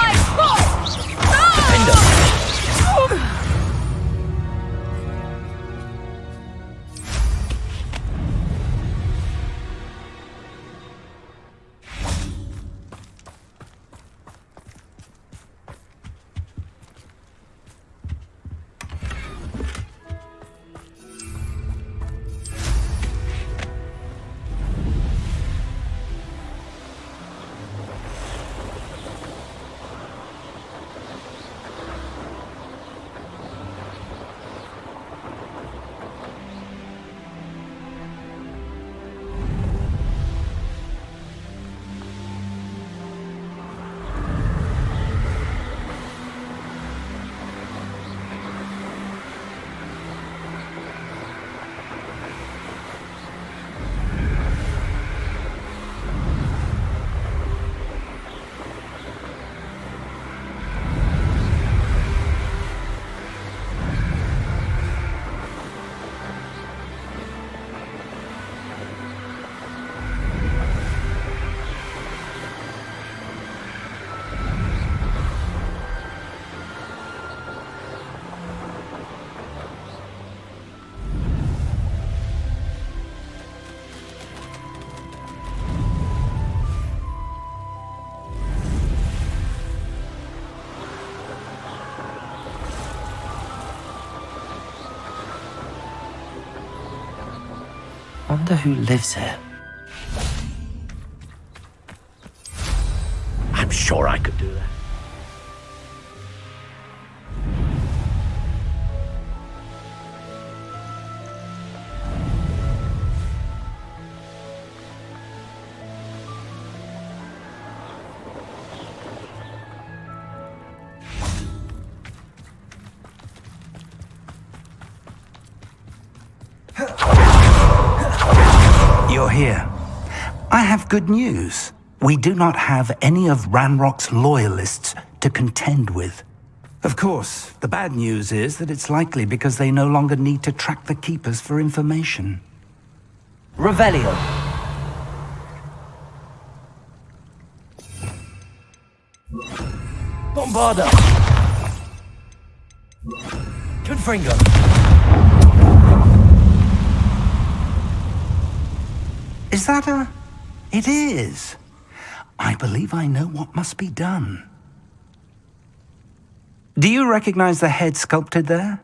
Wonder who lives here. I'm sure I could do that. You're here. I have good news. We do not have any of Ranrock's loyalists to contend with. Of course, the bad news is that it's likely because they no longer need to track the Keepers for information. Revelio. Bombarda. Confringo. Is that a... It is. I believe I know what must be done. Do you recognize the head sculpted there?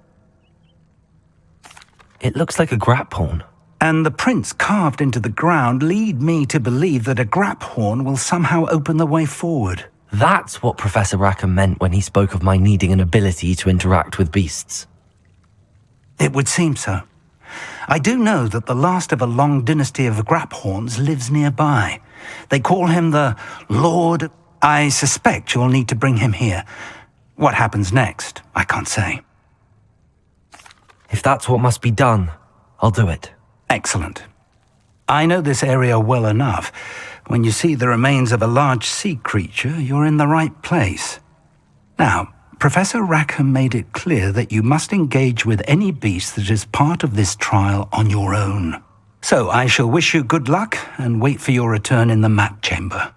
It looks like a grap horn. And the prints carved into the ground lead me to believe that a grap horn will somehow open the way forward. That's what Professor Rackham meant when he spoke of my needing an ability to interact with beasts. It would seem so. I do know that the last of a long dynasty of Graphorns lives nearby. They call him the Lord. I suspect you'll need to bring him here. What happens next, I can't say. If that's what must be done, I'll do it. Excellent. I know this area well enough. When you see the remains of a large sea creature, you're in the right place. Now, Professor Rackham made it clear that you must engage with any beast that is part of this trial on your own. So I shall wish you good luck and wait for your return in the map chamber.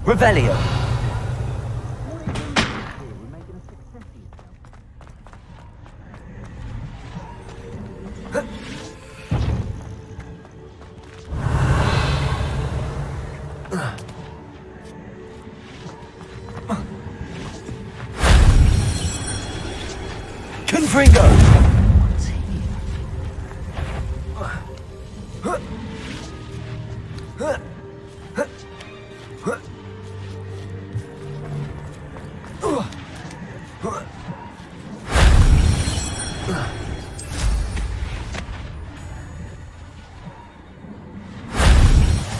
Revelio. Confringo!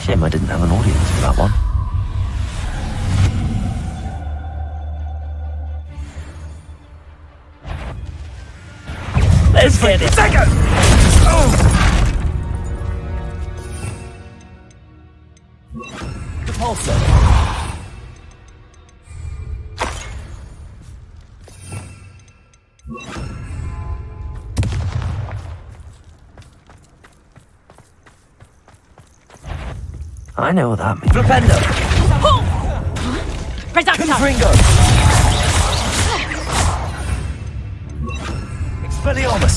Shame I didn't have an audience for that one. Let's get it. Second! The pulsar. I know what that means. Flipendo! Confringo! Expelliarmus!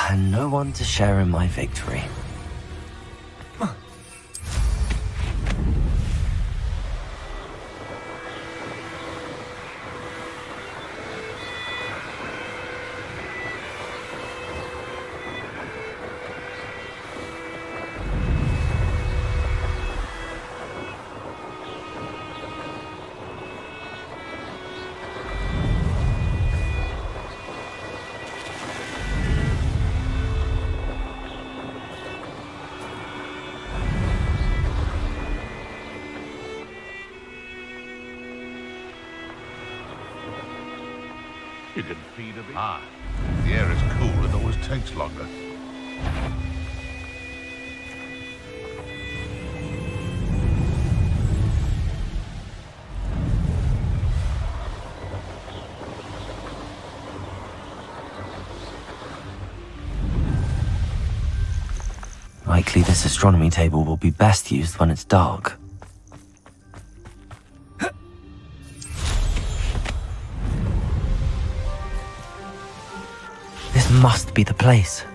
And no one to share in my victory. You can feed a bit. Ah, the air is cool and always takes longer. Likely this astronomy table will be best used when it's dark. This must be the place.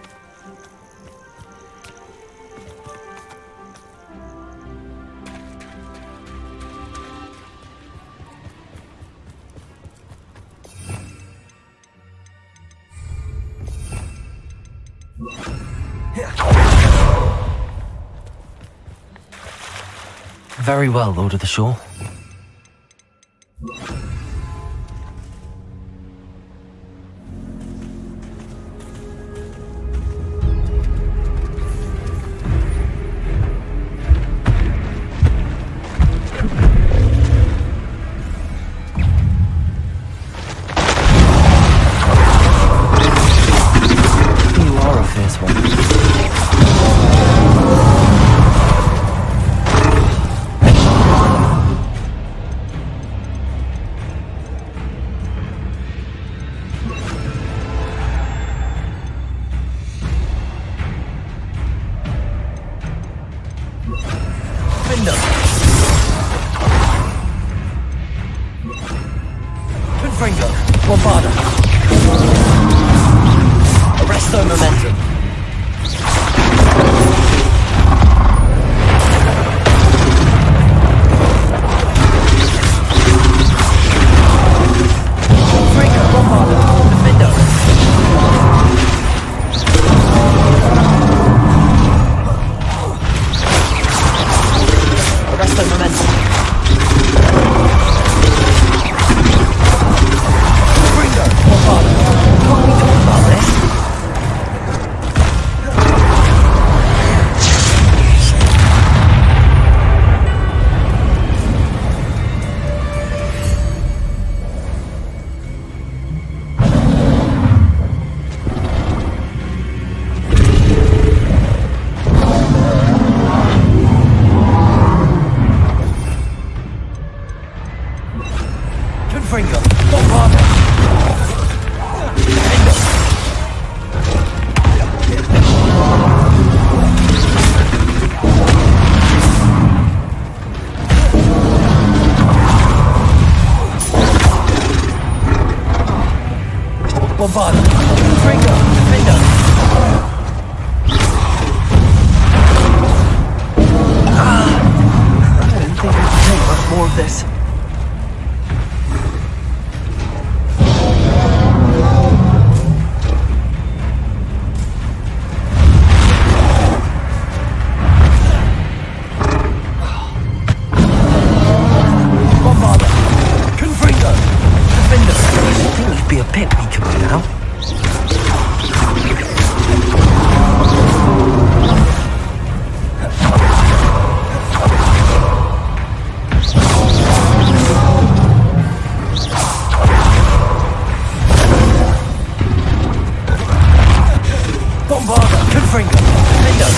Very well, Lord of the Shore. You are a fierce one. Confringo, Bombarda. Arresto momentum. Confringo, Bombarda. Defendo. Arresto momentum. Can't we talk about this? Bombarda! Confringo! Defender! I didn't think we could take much more of this. Bombarda! Confringo! Defender! I think you'd be a bit weaker by now. Bombarda! Confringo! Defender!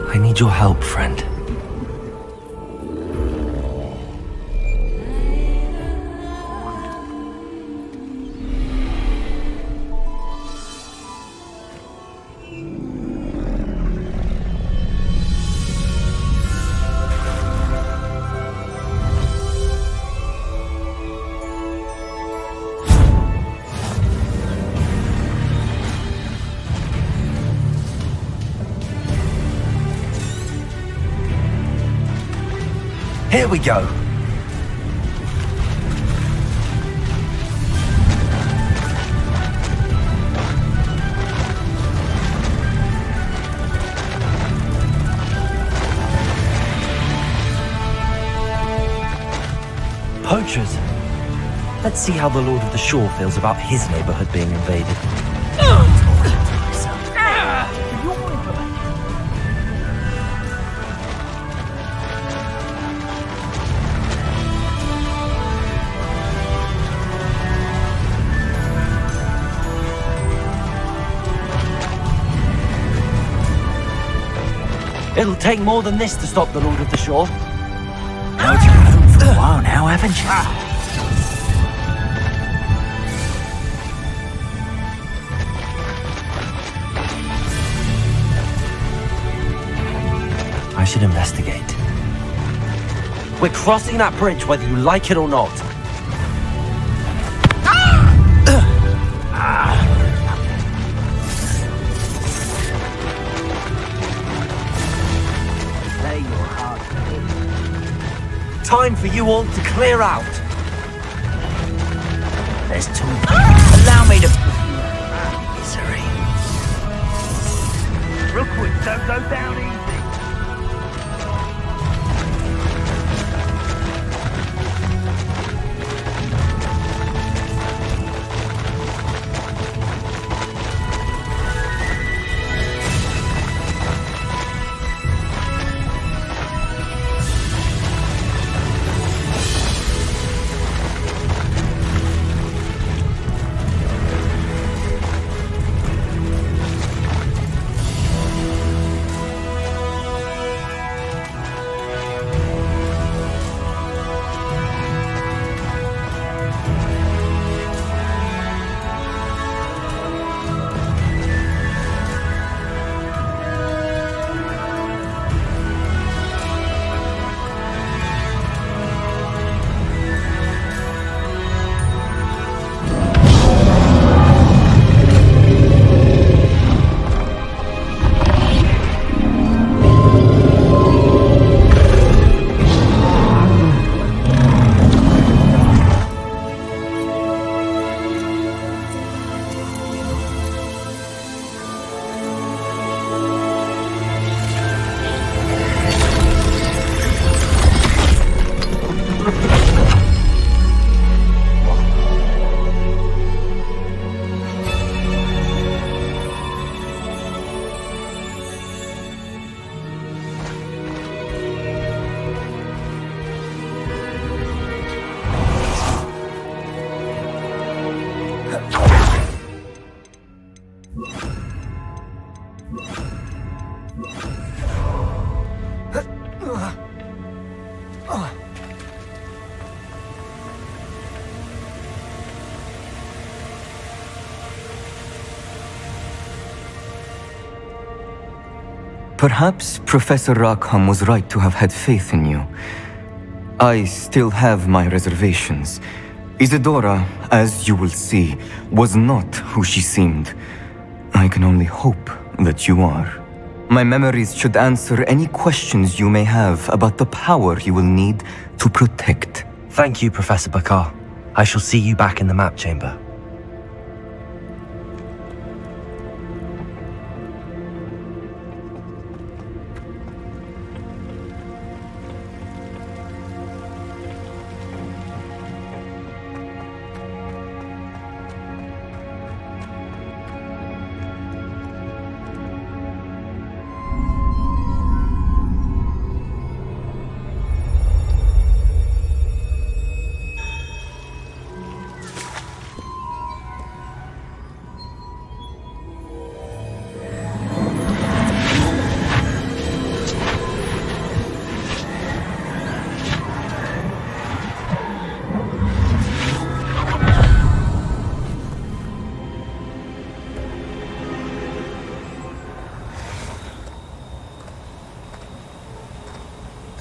I need your help, friend. Here we go. Poachers. Let's see how the Lord of the Shore feels about his neighborhood being invaded. It'll take more than this to stop the Lord of the Shore. Held you at home for a while now, haven't you? I should investigate. We're crossing that bridge whether you like it or not. Time for you all to clear out. There's too much. Allow me to... Misery. Real quick, don't go down easy. Perhaps Professor Rackham was right to have had faith in you. I still have my reservations. Isadora, as you will see, was not who she seemed. I can only hope that you are. My memories should answer any questions you may have about the power you will need to protect. Thank you, Professor Bakar. I shall see you back in the map chamber.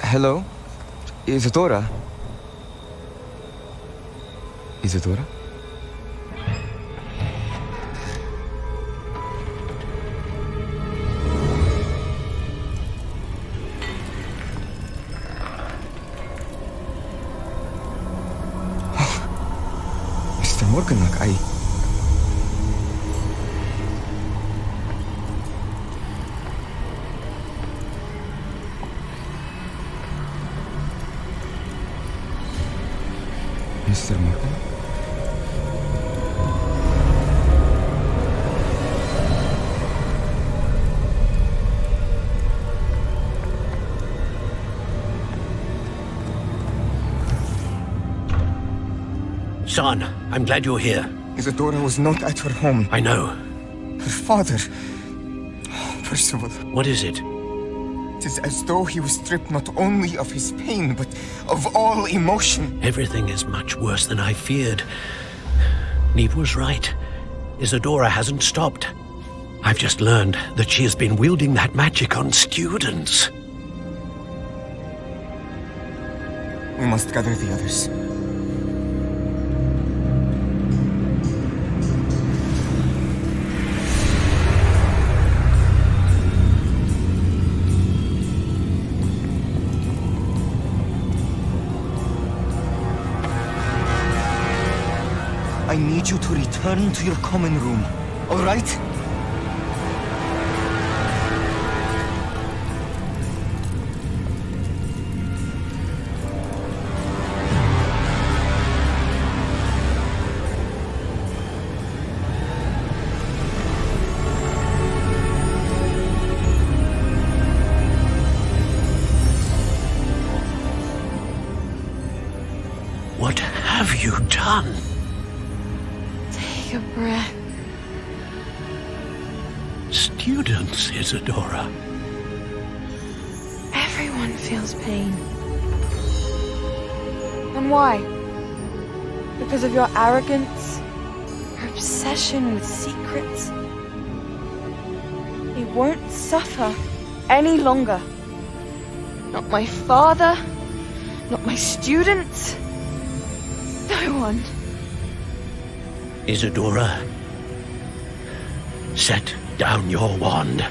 Hello? Isadora? Isadora? Mr. Morganach, Mr. Morgan? Son, I'm glad you're here. Isadora was not at her home. I know. Her father... Percival. What is it? It is as though he was stripped not only of his pain, but of all emotion. Everything is much worse than I feared. Neve was right. Isadora hasn't stopped. I've just learned that she has been wielding that magic on students. We must gather the others. I need you to return to your common room, all right? What have you done? Take a breath. Students, Isadora. Everyone feels pain. And why? Because of your arrogance? Your obsession with secrets? They won't suffer any longer. Not my father, not my students, no one. Isadora, set down your wand.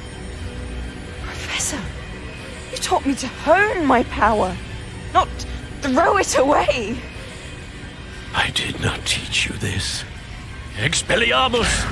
Professor, you taught me to hone my power, not throw it away. I did not teach you this. Expelliarmus!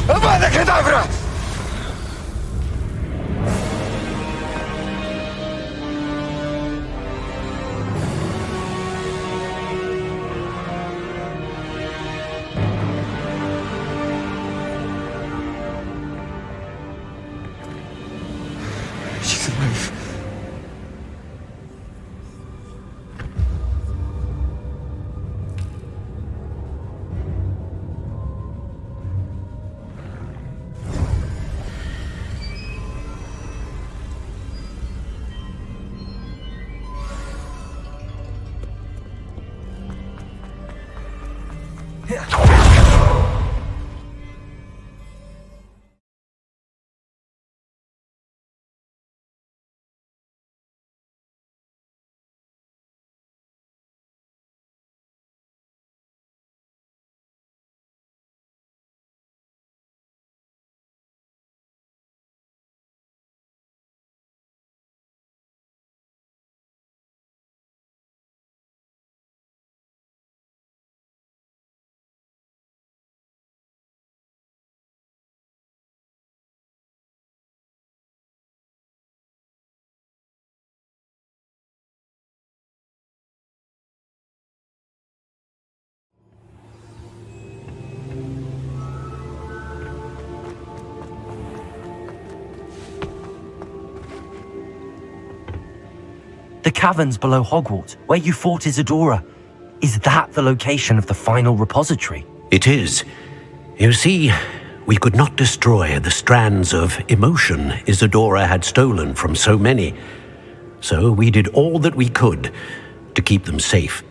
Avada Kedavra! to move. The caverns below Hogwarts, where you fought Isadora. Is that the location of the final repository? It is. You see, we could not destroy the strands of emotion Isadora had stolen from so many. So we did all that we could to keep them safe.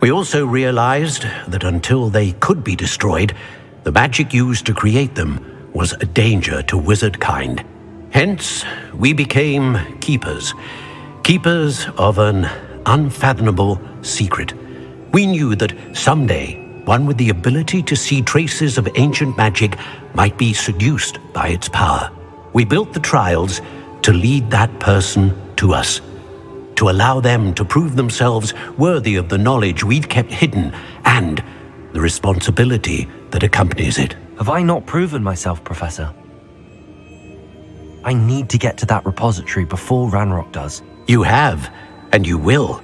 We also realized that until they could be destroyed, the magic used to create them was a danger to wizard kind. Hence, we became keepers. Keepers of an unfathomable secret. We knew that someday, one with the ability to see traces of ancient magic might be seduced by its power. We built the trials to lead that person to us, to allow them to prove themselves worthy of the knowledge we'd kept hidden and the responsibility that accompanies it. Have I not proven myself, Professor? I need to get to that repository before Ranrock does. You have, and you will.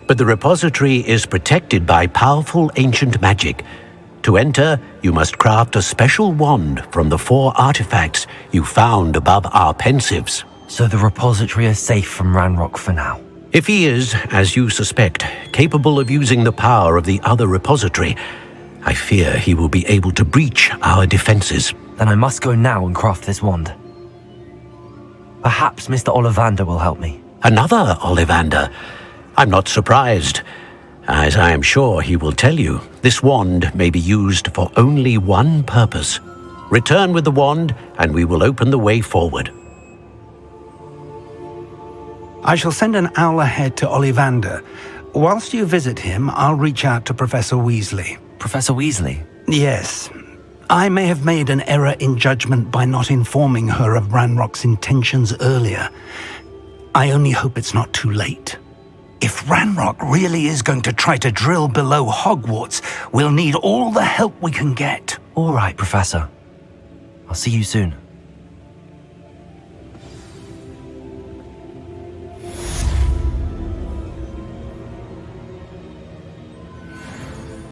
But the repository is protected by powerful ancient magic. To enter, you must craft a special wand from the 4 artifacts you found above our pensives. So the repository is safe from Ranrock for now? If he is, as you suspect, capable of using the power of the other repository, I fear he will be able to breach our defenses. Then I must go now and craft this wand. Perhaps Mr. Ollivander will help me. Another Ollivander? I'm not surprised. As I am sure he will tell you, this wand may be used for only one purpose. Return with the wand, and we will open the way forward. I shall send an owl ahead to Ollivander. Whilst you visit him, I'll reach out to Professor Weasley. Professor Weasley? Yes. I may have made an error in judgment by not informing her of Ranrock's intentions earlier. I only hope it's not too late. If Ranrock really is going to try to drill below Hogwarts, we'll need all the help we can get. All right, Professor. I'll see you soon.